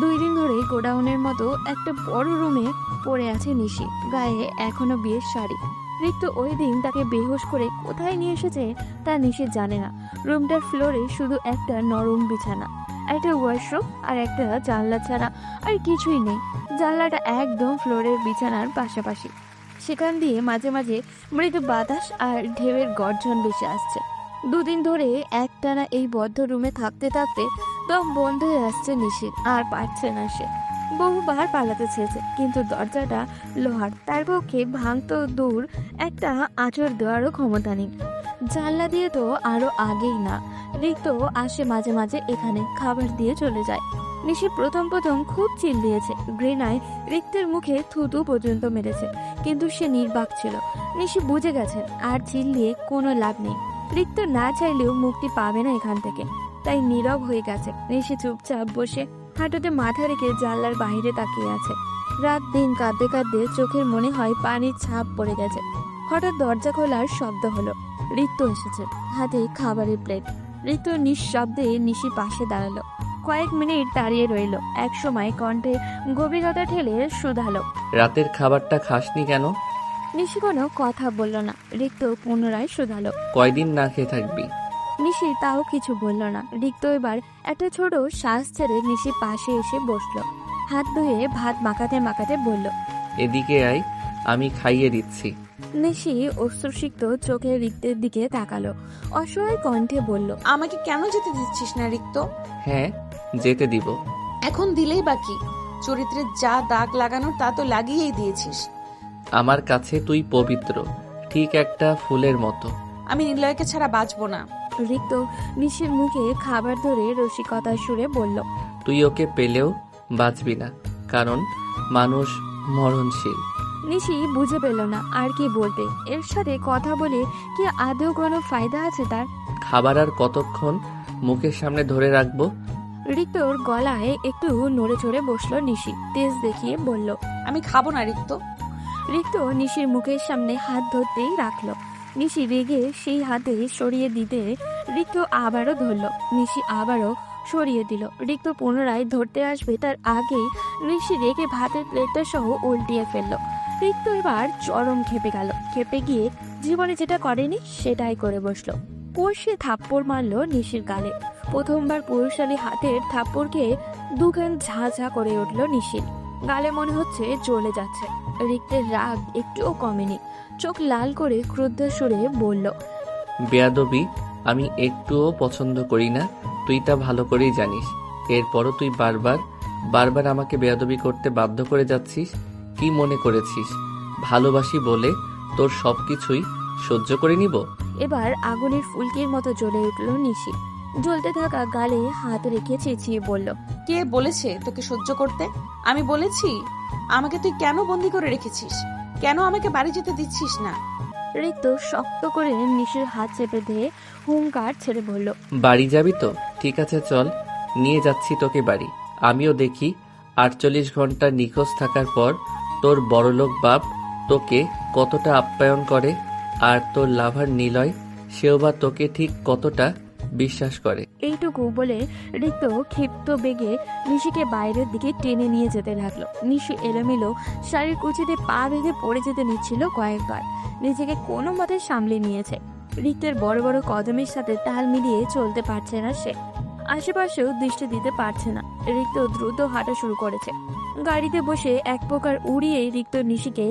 2 দিন ধরে গোডাউনের মতো একটা বড় রুমে পড়ে আছে নিশি, গায়ে এখনো বিয়ের শাড়ি। রিক্ত ওই দিন তাকে বেহুশ করে কোথায় নিয়ে এসেছে তা নিশি জানে না। রুমটার ফ্লোরে শুধু একটা নরম বিছানা, একটা ওয়াশরুম আর একটা জানলা ছাড়া আর কিছুই নেই। জানলাটা একদম ফ্লোরের বিছানার পাশাপাশি। সেখান দিয়ে মাঝে মাঝে মৃদু বাতাস আর ঢেউয়ের গর্জন ভেসে আসছে। 2 দিন ধরে একটানা এই বদ্ধ রুমে থাকতে থাকতে দম বন্ধ হয়ে আসছে নিশির, আর পারছে না সে। বহুবার পালাতে চেয়েছে, কিন্তু দরজাটা লোহার, তার পক্ষে ভাঙতো দূর একটা আঁচড় দেওয়ারও ক্ষমতা নেই। জানলা দিয়ে তো আরো আগেই না। রিক্ত আসে মাঝে মাঝে এখানে, খাবার দিয়ে চলে যায়। নিশি প্রথম খুব চিল্লিয়েছে, ঘৃণায় রিক্তের মুখে থুতু পর্যন্ত মেরেছে, কিন্তু সে নির্বাক ছিল। নিশি বুঝে গেছে আর চিল্লিয়ে কোনো লাভ নেই। রিক্ত না চাইলেও মুক্তি পাবে না এখান থেকে, তাই নীরব হয়ে গেছে। নিশি চুপচাপ বসে হাঁটুতে মাথা রেখে জানলার বাইরে তাকিয়ে আছে। রাত দিন কাঁদতে কাঁদতে চোখের মনে হয় পানির ছাপ পড়ে গেছে। হঠাৎ দরজা খোলার শব্দ হলো। রিক্ত এসেছে, হাতে খাবারের প্লেট। রিক্ত নিঃশব্দে নিশি পাশে দাঁড়ালো। কয়েক মিনিট দাঁড়িয়ে রইল। এক সময় কণ্ঠে গভীরতা ঠেলে শুধালো, রাতের খাবারটা খাসনি কেন? নিশি কোনো কথা বলল না। রিক্ত পুনরায় শুধালো, কয়দিন না খেয়ে থাকবি? নিশি তাও কিছু বলল না। রিক্ত এবার একটা ছোট শ্বাস ছেড়ে নিশি পাশে এসে বসলো। হাত ধুয়ে ভাত মাখাতে মাখাতে বলল, এদিকে আয়, আমি খাইয়ে দিচ্ছি। নিশি অশ্রুসিক্ত চোখে রিক্তের দিকে তাকালো। অসহায় কণ্ঠে বলল, আমাকে কেন যেতে দিচ্ছিস না রিক্ত? হ্যাঁ, যেতে দিব। এখন দিলেই বাকি। চরিত্রে যা দাগ লাগানোর তা তো লাগিয়েই দিয়েছিস। আমার কাছে তুই পবিত্র, ঠিক একটা ফুলের মতো। আমি নিলয়কে ছাড়া বাঁচবো না। রিক্ত নিশির মুখে খাবার ধরে রসিকতার সুরে বলল। তুই ওকে পেলেও বাঁচবি না, কারণ মানুষ মরণশীল। নিশি বুঝে পেল না আর কি বলবে। এর সাথে কথা বলে কি আদৌ কোনো ফায়দা আছে তার? খাবার আর কতক্ষণ মুখের সামনে ধরে রাখবো? রিক্তর গলায় একটু নড়ে চড়ে বসলো নিশি, তেজ দেখিয়ে বলল। আমি খাবো না রিক্ত। রিক্ত নিশির মুখের সামনে হাত ধরতেই রাখলো। নিশি রেগে সেই হাতে সরিয়ে দিতে রিক্ত আবারও ধরলো। নিশি আবারও সরিয়ে দিল। রিক্ত পুনরায় ধরতে আসবে তার আগেই নিশি রেগে ভাতের প্লেটটা সহ উল্টিয়ে ফেললো। রিক্ত এবার চরম খেপে গেল। খেপে গিয়ে জীবনে যেটা করেনি সেটাই করে বসলো। কষে থাপ্পড় মারলো নিশির গালে। প্রথমবার পুরুষালী হাতের থাপ্পড় খেয়ে দুখান ঝা ঝা করে উঠল নিশির গালে, মনে হচ্ছে জ্বলে যাচ্ছে। রিক্তের রাগ একটুও কমেনি, চোখ লাল করে ক্রুদ্ধ সুরে বলল। বেয়াদবি আমি একটুও পছন্দ করি না, তুই তা ভালো করেই জানিস। এরপরও তুই বারবার বারবার আমাকে বেয়াদবি করতে বাধ্য করে যাচ্ছিস। কি মনে করেছিস ভালোবাসি বলে তোর সবকিছুই সহ্য করে নিব? এবার আগুনের ফুলকির মতো জ্বলে উঠল নিশি। জ্বলতে থাকা গালে হাত রেখে চেঁচিয়ে বলল। কে বলেছে তোকে সহ্য করতে? আমি বলেছি? আমাকে তুই কেন বন্দি করে রেখেছিস? কেন আমাকে বাড়ি যেতে দিচ্ছিস না? রিক্ত শক্ত করে নিশির হাত চেপে দিয়ে হুঙ্কার ছেড়ে বলল। বাড়ি যাবি তো? ঠিক আছে চল, নিয়ে যাচ্ছি তোকে বাড়ি। আমিও দেখি 48 ঘন্টা নিখোঁজ থাকার পর তোর বড়লোক বাপ তোকে কতটা আপ্যায়ন করে, আর তোর লাভার নিলয় সেও বা তোকে ঠিক কতটা বিশ্বাস করে। এইটুকু বলে রিক্ত ক্ষিপ্ত বেগে নিশিকে বাইরের দিকে টেনে নিয়ে যেতে লাগলো। নিশি এলোমেলো শাড়ির কুচিতে পা বেঁধে পড়ে যেতে নিচ্ছিল কয়েকবার। নিজেকে কোনো মতে সামলে নিয়েছে। রিক্তের বড় বড় কদমের সাথে তাল মিলিয়ে চলতে পারছে না সে। আশেপাশেও দৃষ্টি দিতে পারছে না। রিক্ত দ্রুত হাঁটা শুরু করেছে। গাড়িতে বসে এক প্রকার উড়িয়ে রিক্ত নিশিকে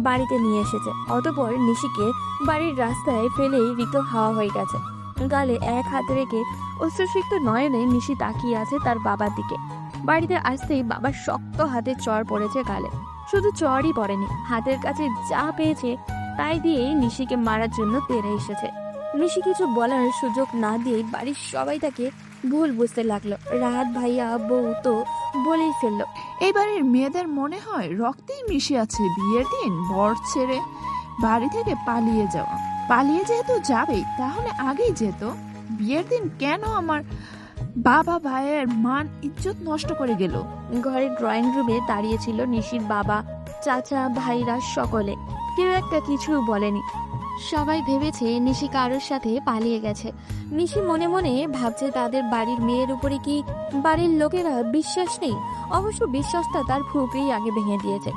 বাড়িতে নিয়ে এসেছে। অতঃপর নিশিকে বাড়ির রাস্তায় ফেলেই রিক্ত হাওয়া হয়ে গেছে। গালে এক হাত রেখে অশ্রুসিক্ত নয়নে নিশি তাকিয়ে আছে তার বাবার দিকে। বাড়িতে আসতেই বাবার শক্ত হাতে চড় পড়েছে গালে। শুধু চড়ই পড়েনি, হাতের কাছে যা পেয়েছে তাই দিয়েই নিশিকে মারার জন্য তেড়ে এসেছে। নিশি কিছু বলার সুযোগ না দিয়ে বাড়ির সবাই তাকে ভুল বুঝতে লাগলো। রাত ভাইয়া বউ তো বলেই ফেললো। এই বাড়ির মেয়েদের মনে হয় রক্তেই মিশে আছে বিয়ের দিন বর ছেড়ে বাড়ি থেকে পালিয়ে যাওয়া। পালিয়ে যেহেতু যাবেই তাহলে আগেই যেত। বিয়ের দিন কেন আমার বাবা ভাইয়ের মান ইজ্জত নষ্ট করে গেল? ঘরের ড্রয়িং রুমে দাঁড়িয়েছিল নিশির বাবা, চাচা, ভাইরা সকলে। কেউ একটা কিছু বলেনি। সবাই ভেবেছে নিশি কারোর সাথে পালিয়ে গেছে। নিশি মনে মনে ভাবছে তাদের বাড়ির মেয়ের উপরে কি বাড়ির লোকেরা বিশ্বাস নেই? অবশ্য বিশ্বাসটা তার ফুপেই আগে ভেঙে দিয়েছে।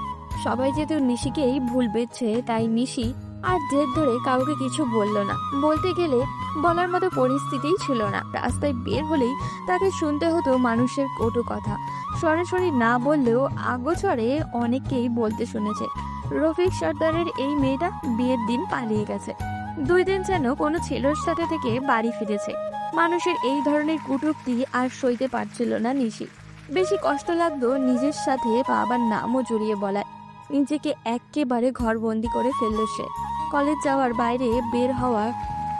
সবাই যেহেতু নিশিকেই ভুল বেচছে, তাই নিশি আর জেদ ধরে কাউকে কিছু বলল না। বলতে গেলে বলার মতো পরিস্থিতিই ছিল না। রাস্তায় বের হলেই তাকে শুনতে হতো মানুষের কটু কথা। সরাসরি না বললেও আগোচরে অনেককেই বলতে শুনেছে রফিক সর্দারের এই মেয়েটা বিয়ের দিন পালিয়ে গেছে। 2 দিন যেন কোনো ছেলের সাথে থেকে বাড়ি ফিরেছে। মানুষের এই ধরনের কটূক্তি আর সইতে পারছিল না নিশি। বেশি কষ্ট লাগতো নিজের সাথে বাবার নামও জড়িয়ে বলায়। নিজেকে একেবারে ঘরবন্দি করে ফেলল সে। কলেজ যাওয়ার বাইরে বের হওয়া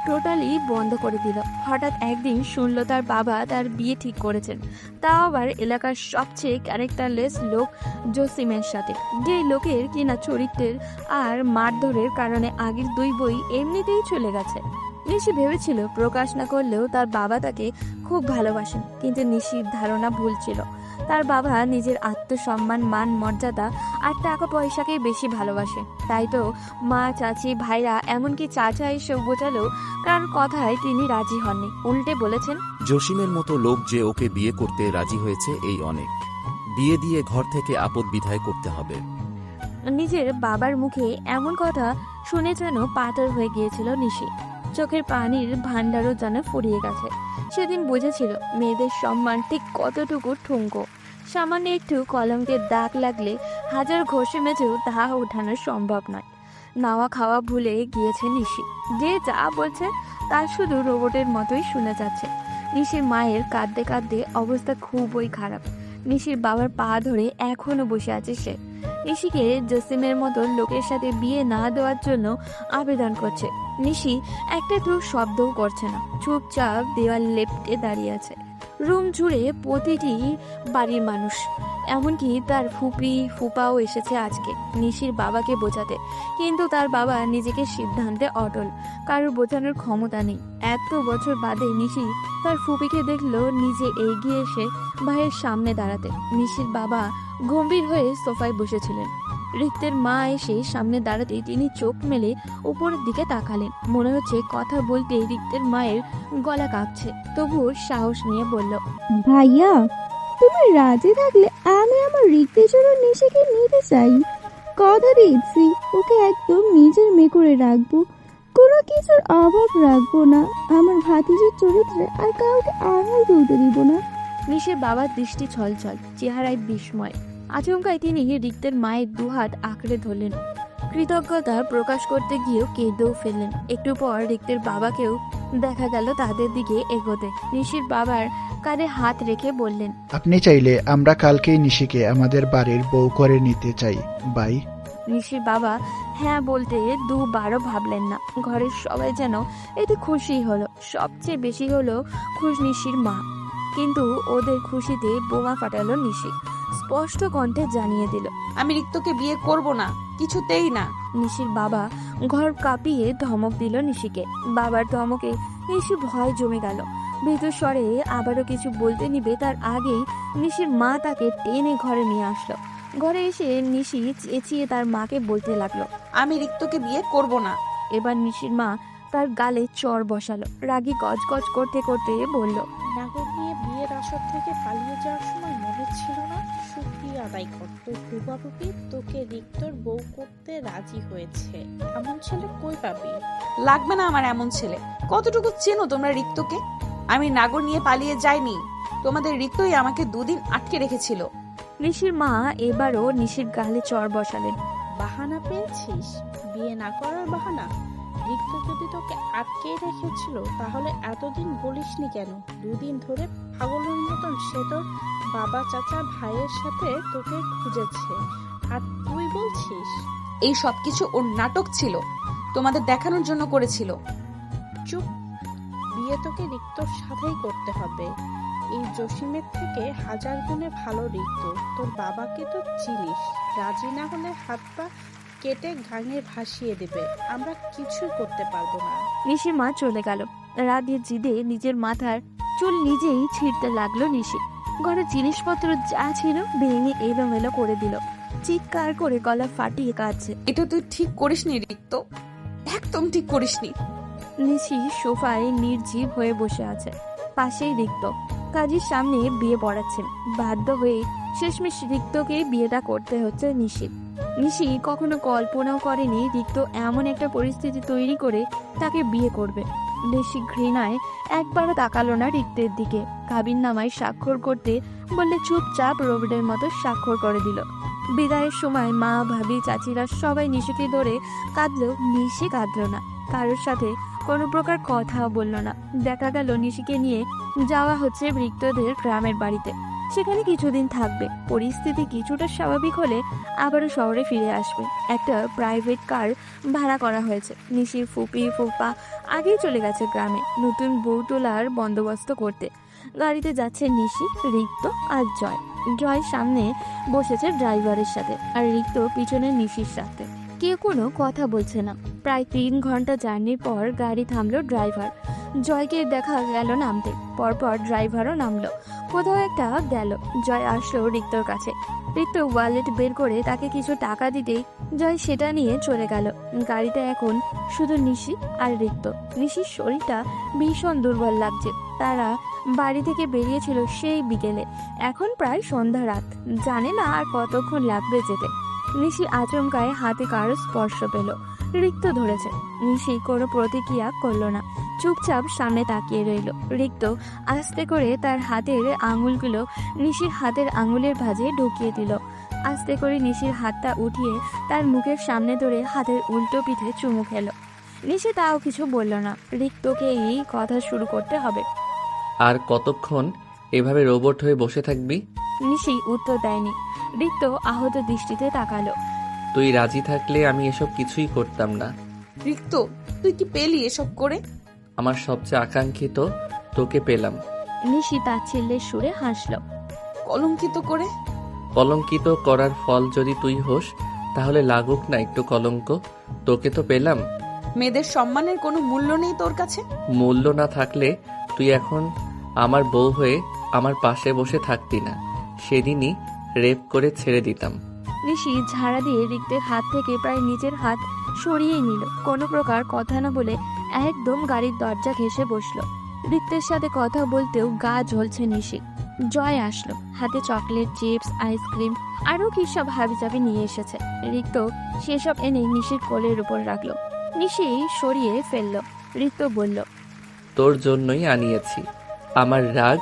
টোটালি বন্ধ করে দিল। হঠাৎ একদিন শুনল তার বাবা তার বিয়ে ঠিক করেছেন, তাও আবার এলাকার সবচেয়ে ক্যারেক্টারলেস লোক জসিমের সাথে, যে লোকের কিনা চরিত্রের আর মারধরের কারণে আগের 2 বই এমনিতেই চলে গেছে। নিশি ভেবেছিল প্রকাশ না করলেও তার বাবা তাকে খুব ভালোবাসেন, কিন্তু নিশির ধারণা ভুল ছিল। তার বাবা নিজের আত্মসম্মান, মান, মর্যাদা আর টাকা পয়সাকেই বেশি ভালোবাসে। তাই তো মা, চাচি, ভাইরা, এমনকি চাচা এসেও বোঝালেও কার কথায় তিনি রাজি হননি। উল্টে বলেছেন, জসিমের মতো লোক যে ওকে বিয়ে করতে রাজি হয়েছে এই অনেক। বিয়ে দিয়ে ঘর থেকে আপদ বিদায় করতে হবে। নিজের বাবার মুখে এমন কথা শুনে যেন পাথর হয়ে গিয়েছিল নিশি। চোখের পানির ভান্ডারও যেন ফুরিয়ে গেছে। সেদিন বুঝেছিল মেয়েদের সম্মান ঠিক কতটুকু ঠুনকো। সামান্য একটু কলঙ্কের দাগ লাগলে হাজার ঘষে মেজেও তা ওঠানো সম্ভব নয়। নাওয়া খাওয়া ভুলে গিয়েছে নিশি। যে যা বলছে তা শুধু রোবটের মতোই শুনে যাচ্ছে। নিশির মায়ের কাঁদতে কাঁদতে অবস্থা খুবই খারাপ। নিশির বাবার পা ধরে এখনো বসে আছে সে। নিশিকে জসিমের মতো লোকের সাথে বিয়ে না দেওয়ার জন্য আবেদন করছে। নিশি একটা তো শব্দও করছে না, চুপচাপ দেওয়াল লেপটে দাঁড়িয়ে আছে। রুম জুড়ে প্রতিটি বাড়ির মানুষ, এমনকি তার ফুপাও এসেছে আজকে নিশির বাবাকে বোঝাতে, কিন্তু তার বাবা নিজেকে সিদ্ধান্তে অটল, কারোর বোঝানোর ক্ষমতা নেই। এত বছর বাদে নিশি তার ফুপিকে দেখলো নিজে এগিয়ে এসে ভাইয়ের সামনে দাঁড়াতে। নিশির বাবা গম্ভীর হয়ে সোফায় বসেছিলেন। রিক্তের মা এসে সামনে দাঁড়াতেই তিনি চোখ মেলে উপরের দিকে তাকালেন। মনে হচ্ছে কথা বলতে রিক্তের মায়ের গলা কাঁপছে, তবুও সাহস নিয়ে বলল, ভাইয়া, তুমি রাজি থাকলে আমি আমার রিক্তের জন্য নিশিকে নিতে চাই। কথা দিচ্ছি, ওকে একদম নিজের মেয়ে করে রাখবো, কোনো কিছুর অভাব রাখবো না। আমার ভাতিজির চরিত্রে আর কাউকে আড়াল তুলতে দিব না। নিশির বাবার দৃষ্টি ছলছল, চেহারায় বিস্ময়। আচমকায় তিনি রিক্তের মায়ের দুহাত আঁকড়ে ধরলেন। কৃতজ্ঞতা প্রকাশ করতে গিয়েও কেঁদেও ফেললেন। একটু পর রিক্তের বাবাকেও দেখা গেল তাদের দিকে এগোতে। নিশির বাবার কাঁধে হাত রেখে বললেন, আপনি চাইলে আমরা কালকেই নিশিকে আমাদের বাড়ির বউ করে নিতে চাই ভাই। নিশির বাবা হ্যাঁ বলতে দুবারও ভাবলেন না। ঘরের সবাই যেন এতে খুশি হলো, সবচেয়ে বেশি হলো খুশ নিশির মা। কিন্তু ওদের খুশিতে বোমা ফাটালো নিশি, স্পষ্ট কণ্ঠে জানিয়ে দিল, আমি রিক্তকে বিয়ে করব না, কিছুতেই না। নিশির বাবা ঘর কাঁপিয়ে ধমক দিল নিশিকে। বাবার ধমকে নিশি ভয় জমে গেল। ভীতু স্বরে আবারও কিছু বলতে নিবে তার আগেই নিশির মা তাকে টেনে ঘরে নিয়ে আসলো। ঘরে এসে নিশি চেঁচিয়ে তার মাকে বলতে লাগলো, আমি রিক্তকে বিয়ে করব না। এবার নিশির মা তার গালে চড় বসালো। রাগী গজগজ করতে করতে বলল, নাগর নিয়ে বিয়ের আসর থেকে পালিয়ে যাওয়ার সময় মনে ছিল না শুকরিয়া আদায় কর, তোর ফুফাফুফি তোকে রিক্তর বউ করতে রাজি হয়েছে। এমন ছেলে কই পাবি? লাগবে না আমার এমন ছেলে। কতটুকু চেনো তোমরা রিক্তকে? আমি নাগর নিয়ে পালিয়ে যাইনি, তোমাদের রিক্তই আমাকে দুদিন আটকে রেখেছিল। নিশির মা এবারও নিশির গালে চড় বসালেন। বাহানা পেয়েছিস? বিয়ে না করার বাহানা? রিক্ত যদি তোকে আটকে রেখেছিল তাহলে এতদিন বলিসনি কেন? দুদিন ধরে পাগলের মতন সে তোর বাবা চাচা ভাইয়ের সাথে তোকে খুঁজেছে, আর তুই বলছিস? এই সবকিছু ওর নাটক ছিল, তোমাদের দেখানোর জন্য করেছিল। চুপ, বিয়ে তোকে রিক্তর সাথেই করতে হবে। এই জসিমের থেকে হাজার গুণে ভালো রিক্ত। তোর বাবাকে তো চিনিস, রাজি না হলে হাত পা কেটে গাঙে ভাসিয়ে দেবে, আমরা কিছুই করতে পারবো না। নিশির মা চলে গেল। রাগের জিদে নিজের মাথার চুল নিজেই ছিঁড়তে লাগলো নিশি। ঘরের জিনিসপত্র যা ছিল ভেঙে এলোমেলো করে দিল। চিৎকার করে গলা ফাটিয়ে কাঁদছে। এটা তুই ঠিক করিসনি রিক্ত, একদম ঠিক করিসনি। নিশি সোফায় নির্জীব হয়ে বসে আছে, পাশেই রিক্ত কাজীর সামনে বিয়ে পড়াচ্ছেন। বাধ্য হয়ে শেষমেশ রিক্তকে বিয়েটা করতে হচ্ছে নিশি। নিশি কখনো কল্পনাও করেনি রিক্ত এমন একটা পরিস্থিতি তৈরি করে তাকে বিয়ে করবে। বেশি ঘৃণায় একবারও তাকালো না রিক্তের দিকে। কাবিননামায় স্বাক্ষর করতে বললে চুপচাপ রোবটের মতো স্বাক্ষর করে দিল। বিদায়ের সময় মা, ভাবি, চাচিরা সবাই নিশিকে ধরে কাঁদলেও নিশি কাঁদলো না, কারোর সাথে কোনো প্রকার কথাও বলল না। দেখা গেল নিশিকে নিয়ে যাওয়া হচ্ছে রিক্তদের গ্রামের বাড়িতে। সেখানে কিছুদিন থাকবে, পরিস্থিতি কিছুটা স্বাভাবিক হলে আবারও শহরে ফিরে আসবে। একটা প্রাইভেট কার ভাড়া করা হয়েছে। নিশির ফুপি ফুপা আগেই চলে গেছে গ্রামে নতুন বউ তোলার বন্দোবস্ত করতে। গাড়িতে যাচ্ছে নিশি, রিক্ত আর জয়। জয় সামনে বসেছে ড্রাইভারের সাথে, আর রিক্ত পিছনে নিশির সাথে। কেউ কোনো কথা বলছে না। প্রায় 3 ঘন্টা জার্নির পর গাড়ি থামলো। ড্রাইভার জয়কে দেখা গেল নামতে, পরপর ড্রাইভারও নামলো। কোথাও একটা গেল। জয় আসলো রিক্তর কাছে। রিক্ত ওয়ালেট বের করে তাকে কিছু টাকা দিতেই জয় সেটা নিয়ে চলে গেল। গাড়িতে এখন শুধু নিশি আর রিক্ত। নিশির শরীরটা ভীষণ দুর্বল লাগছে। তারা বাড়ি থেকে বেরিয়েছিল সেই বিকেলে, এখন প্রায় সন্ধ্যা রাত। জানে না আর কতক্ষণ লাগবে যেতে। নিশি আচমকায় হাতে কারো স্পর্শ পেল। রিক্ত ধরেছে। নিশি কোনো প্রতিক্রিয়া করলো না, চুপচাপ সামনে তাকিয়ে রইল। রিক্ত আস্তে করে তার হাতের আঙুলগুলো নিশির হাতের আঙুলের ভাঁজে ঢুকিয়ে দিল। আস্তে করে নিশির হাতটা উঠিয়ে তার মুখের সামনে ধরে হাতের উল্টো পিঠে চুমু খেলো। নিশি তাও কিছু বলল না। রিক্তকে এই কথা শুরু করতে হবে। আর কতক্ষণ এভাবে রোবট হয়ে বসে থাকবি? নিশি উত্তর দেয়নি। রিক্ত আহত দৃষ্টিতে তাকালো। তুই রাজি থাকলে আমি এসব কিছুই করতাম না। রিক্ত, তুই কি পেলি এসব করে? আমার সবচেয়ে আকাঙ্ক্ষিত তোকে পেলাম। নিশি তাচ্ছিল্যের সুরে হাসলো। কলঙ্কিত করে? কলঙ্কিত করার ফল যদি তুই হোস তাহলে লাগুক না একটু কলঙ্ক। তোকে তো পেলাম। মেয়েদের সম্মানের কোনো মূল্য নেই তোর কাছে? মূল্য না থাকলে তুই এখন আমার বউ হয়ে আমার পাশে বসে থাকতি না। সেদিনই রেপ করে ছেড়ে দিতাম। নিশি ঝাড়া দিয়ে রিক্তের হাত থেকে প্রায় নিজের হাত সরিয়ে নিল। কোনো প্রকার কথা না বলে একদম গাড়ির দরজা ঘেঁষে বসলো। রিক্তের সাথে কথা বলতেও গা জ্বলছে নিশি। জয় আসলো, হাতে চকলেট, চিপস, আইসক্রিম আরও কি সব হাবিজাবি নিয়ে এসেছে। রিক্ত সেসব এনে নিশির কোলের উপর রাখলো। নিশি সরিয়ে ফেললো। রিক্ত বলল, তোর জন্যই আনিয়েছি। আমার রাগ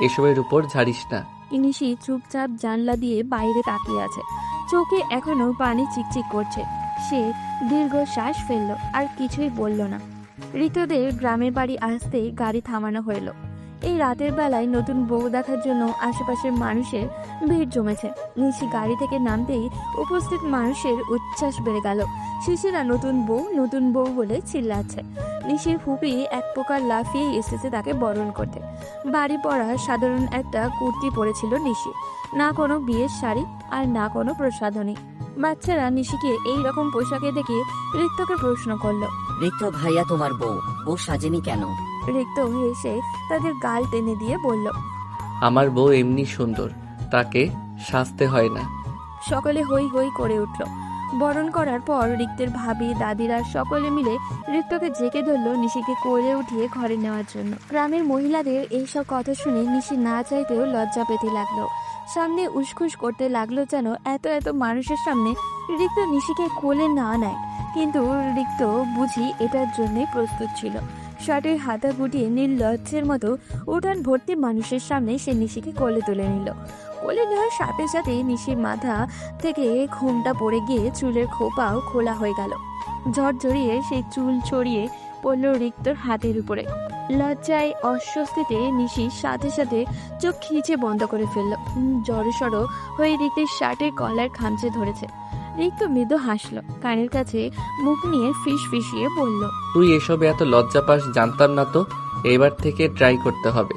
এসবের উপর ঝাড়িস না। নিশি চুপচাপ জানলা দিয়ে বাইরে তাকিয়ে আছে। চোখে এখনো পানি চিকচিক করছে। সে দীর্ঘ শ্বাস ফেললো, আর কিছুই বলল না। ঋতুদের গ্রামের বাড়ি আসতেই গাড়ি থামানো হলো। এই রাতের বেলায় নতুন বউ দেখার জন্য আশেপাশের মানুষের ভিড় জমেছে। নিশি গাড়ি থেকে নামতেই উপস্থিত মানুষের উচ্ছ্বাস বেড়ে গেল। শিশিরা নতুন বউ বলে চিল্লাচ্ছে। নিশির ফুপি এক প্রকার লাফিয়ে এসেছে তাকে বরণ করতে। বাড়ি পরা সাধারণ একটা কুর্তি পরেছিল নিশি, না কোনো বিয়ের শাড়ি আর না কোনো প্রসাধনী। বাচ্চারা নিশিকে এই রকম পোশাকে দেখে ঋক্তকে প্রশ্ন করলো। রিক্ত ভাইয়া, তোমার বউ ও সাজেনি কেন? ঋক্ত হেসে তাদের গাল টেনে দিয়ে বলল, আমার বউ এমনি সুন্দর, তাকে সাজতে হয় না। সকলে হই হই করে উঠল। বরণ করার পর রিক্তের ভাবি, দাদিরা সকলে মিলে ঋক্তকে জেকে ধরলো নিশিকে কোলে উঠিয়ে ঘরে নেওয়ার জন্য। গ্রামের মহিলাদের এইসব কথা শুনে নিশি না চাইতেও লজ্জা পেতে লাগলো। সামনে উসখুস করতে লাগলো যেন এত এত মানুষের সামনে রিক্ত নিশিকে কোলে না নেয়। কিন্তু রিক্ত বুঝি এটার জন্যই প্রস্তুত ছিল। শার্টের হাতা গুটিয়ে নির্লজ্জের মতো উঠান ভর্তি মানুষের সামনে সে নিশিকে কোলে তুলে নিল। কোলে নেওয়ার সাথে সাথে নিশির মাথা থেকে ঘোমটা পড়ে গিয়ে চুলের খোপাও খোলা হয়ে গেল। ঝরঝরিয়ে সেই চুল ছড়িয়ে পড়ল রিক্তর হাতের উপরে। লজ্জায় অস্বস্তিতে নিশির সাথে সাথে চোখ খিচে বন্ধ করে ফেলল। জড়সড় হয়ে রিক্তের শার্টের কলার খামচে ধরেছে। রিক্ত মৃদু হাসলো, কানের কাছে মুখ নিয়ে ফিস ফিসিয়ে বলল, তুই এসবে এত লজ্জা পাস জানতাম না তো। এবার থেকে ট্রাই করতে হবে।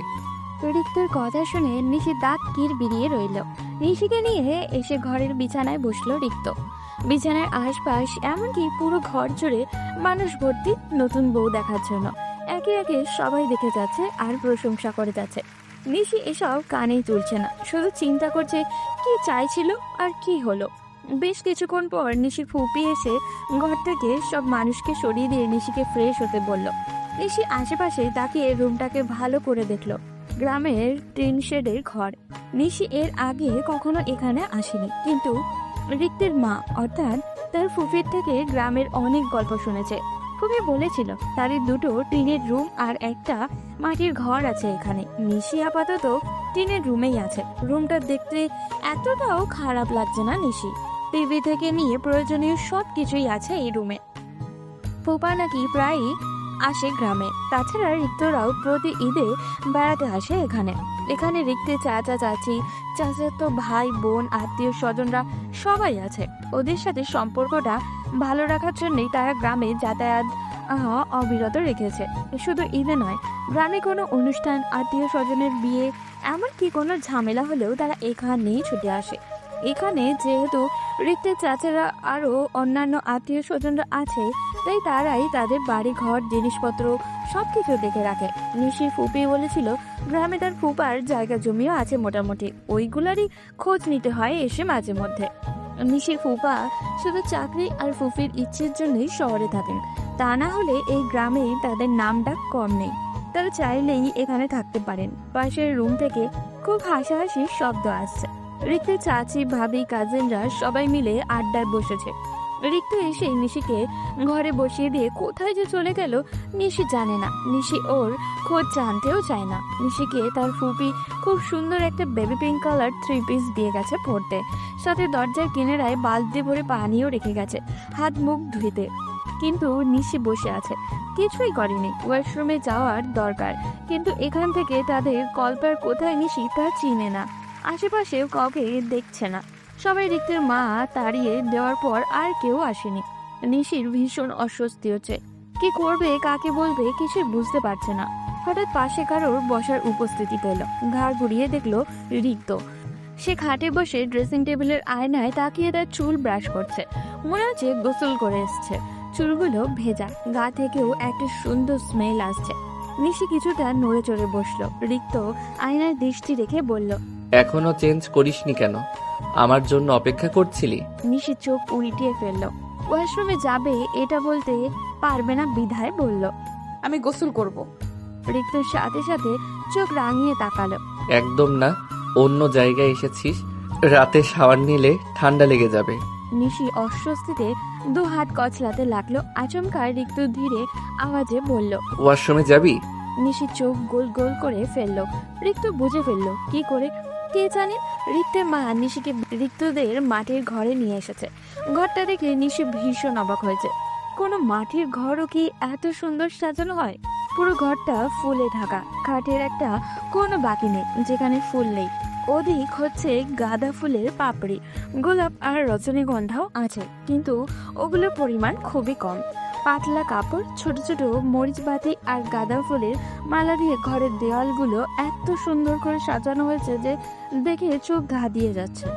রিক্তর কথা শুনে নিশি দাঁত কির বিরিয়ে রইল। নিশিকে নিয়ে এসে ঘরের বিছানায় বসলো রিক্ত। বিছানার আশপাশ এমনকি পুরো ঘর জুড়ে মানুষ ভর্তি নতুন বউ দেখার জন্য। একে একে সবাই দেখে যাচ্ছে আর প্রশংসা করে যাচ্ছে। নিশি এসব কানেই তুলছে না, শুধু চিন্তা করছে কি চাইছিল আর কি হলো। বেশ কিছুক্ষণ পর নিশির ফুপি এসে ঘর থেকে সব মানুষকে সরিয়ে দিয়ে নিশিকে ফ্রেশ হতে বলল। নিশি আশেপাশে তাকিয়ে রুমটাকে ভালো করে দেখলো। গ্রামের টিন শেডের ঘর। নিশি এর আগে কখনো এখানে আসেনি, কিন্তু রিক্তের মা অর্থাৎ তার ফুফির থেকে গ্রামের অনেক গল্প শুনেছে। ফুফি বলেছিল তারই দুটো টিনের রুম আর একটা মাটির ঘর আছে এখানে। নিশি আপাতত টিনের রুমেই আছে। রুমটা দেখতে এতটাও খারাপ লাগছে না নিশি। টিভি থেকে নিয়ে প্রয়োজনীয় সব কিছুই আছে এই রুমে। ফুপা নাকি প্রায়ই আসে গ্রামে। তাছাড়া রিক্তরাও প্রতি ঈদে বেড়াতে আসে এখানে। এখানে রিক্তের চাচা চাচি, চাচাতো ভাই বোন, আত্মীয় স্বজনরা সবাই আছে। ওদের সাথে সম্পর্কটা ভালো রাখার জন্যই তারা গ্রামে যাতায়াত অবিরত রেখেছে। শুধু ঈদে নয়, গ্রামে কোনো অনুষ্ঠান, আত্মীয় স্বজনের বিয়ে, এমনকি কোনো ঝামেলা হলেও তারা এখানেই ছুটে আসে। এখানে যেহেতু রিক্তের চাচারা আরও অন্যান্য আত্মীয় স্বজনরা আছে, তাই তারাই তাদের বাড়ি ঘর জিনিসপত্র সবকিছু দেখে রাখে। নিশির ফুপি বলেছিল গ্রামে তার ফুপার জায়গা জমিও আছে মোটামুটি, ওইগুলারই খোঁজ নিতে হয় এসে মাঝে মধ্যে। নিশির ফুপা শুধু চাকরি আর ফুপির ইচ্ছের জন্যই শহরে থাকেন, তা না হলে এই গ্রামে তাদের নামটা কম নেই। তারা চাইলেই এখানে থাকতে পারেন। পাশের রুম থেকে খুব হাসাহাসির শব্দ আসছে। রিক্তের চাচি, ভাবি, কাজিনরা সবাই মিলে আড্ডায় বসেছে। রিক্ত এসে নিশিকে ঘরে বসিয়ে দিয়ে কোথায় যে চলে গেল নিশি জানে না। নিশি ওর খোঁজ জানতেও চায় না। নিশিকে তার ফুপি খুব সুন্দর একটা বেবি পিঙ্ক কালার 3 পিস দিয়ে গেছে পরতে, সাথে দরজার কিনারায় বালতি ভরে পানিও রেখে গেছে হাত মুখ ধুইতে। কিন্তু নিশি বসে আছে, কিছুই করেনি। ওয়াশরুমে যাওয়ার দরকার, কিন্তু এখান থেকে তাদের কল্পের কোথায় নিশি তা চিনে না। আশেপাশে কাউকে দেখছে না। সবাই রিক্তের মা তাড়িয়ে দেওয়ার পর আর কেউ আসেনি। নিশির ভীষণ অস্বস্তি হচ্ছে, কি করবে কাকে বলবে কিছুই বুঝতে পারছে না। হঠাৎ পাশে কারোর বসার উপস্থিতি পেল, ঘাড় ঘুরিয়ে দেখলো রিক্ত। সে খাটে বসে ড্রেসিং টেবিলের আয়নায় তাকিয়ে তার চুল ব্রাশ করছে। মনে হচ্ছে গোসল করে এসছে। চুলগুলো ভেজা, গা থেকেও একটা সুন্দর স্মেল আসছে। নিশি কিছুটা নড়ে চড়ে বসলো। রিক্ত আয়নার দৃষ্টি রেখে বলল, এখনো চেঞ্জ করিসনি কেন? আমার জন্য অপেক্ষা করছিলি? নিশি চোখ উল্টিয়ে ফেললো। ওয়াশরুমে যাবে এটা বলতে পারবে না বিধায় বলল। আমি গোসল করব। রিক্তর সাথে সাথে চোখ রাঙিয়ে তাকালো। একদম না, অন্য জায়গায় এসেছিস। রাতে শাওয়ার নিলে ঠান্ডা লেগে যাবে। নিশি অস্বস্তিতে দু হাত কচলাতে লাগলো। আচমকা রিক্ত ধীরে আওয়াজে বলল, ওয়াশরুমে যাবি? নিশি চোখ গোল গোল করে ফেললো। রিক্ত বুঝে ফেললো কি করে, কে জানে রিক্তের মা নিশিকে রিক্তদের মাটির ঘরে নিয়ে এসেছে। ঘরটা দেখে নিশি ভীষণ অবাক হয়েছে। কোনো মাটির ঘরও কি এত সুন্দর সাজানো হয়? পুরো ঘরটা ফুলে ঢাকা, খাটের একটা কোনো বাকি নেই যেখানে ফুল নেই। অধিক হচ্ছে গাঁদা ফুলের পাপড়ি, গোলাপ আর রজনীগন্ধাও আছে, কিন্তু ওগুলোর পরিমাণ খুবই কম। পাতলা কাপড়, ছোট ছোট মরিচবাতি আর গাঁদা ফুলের মালা দিয়ে ঘরের দেওয়ালগুলো এত সুন্দর করে সাজানো হয়েছে যে দেখে চোখ ধাঁধিয়ে যাচ্ছে।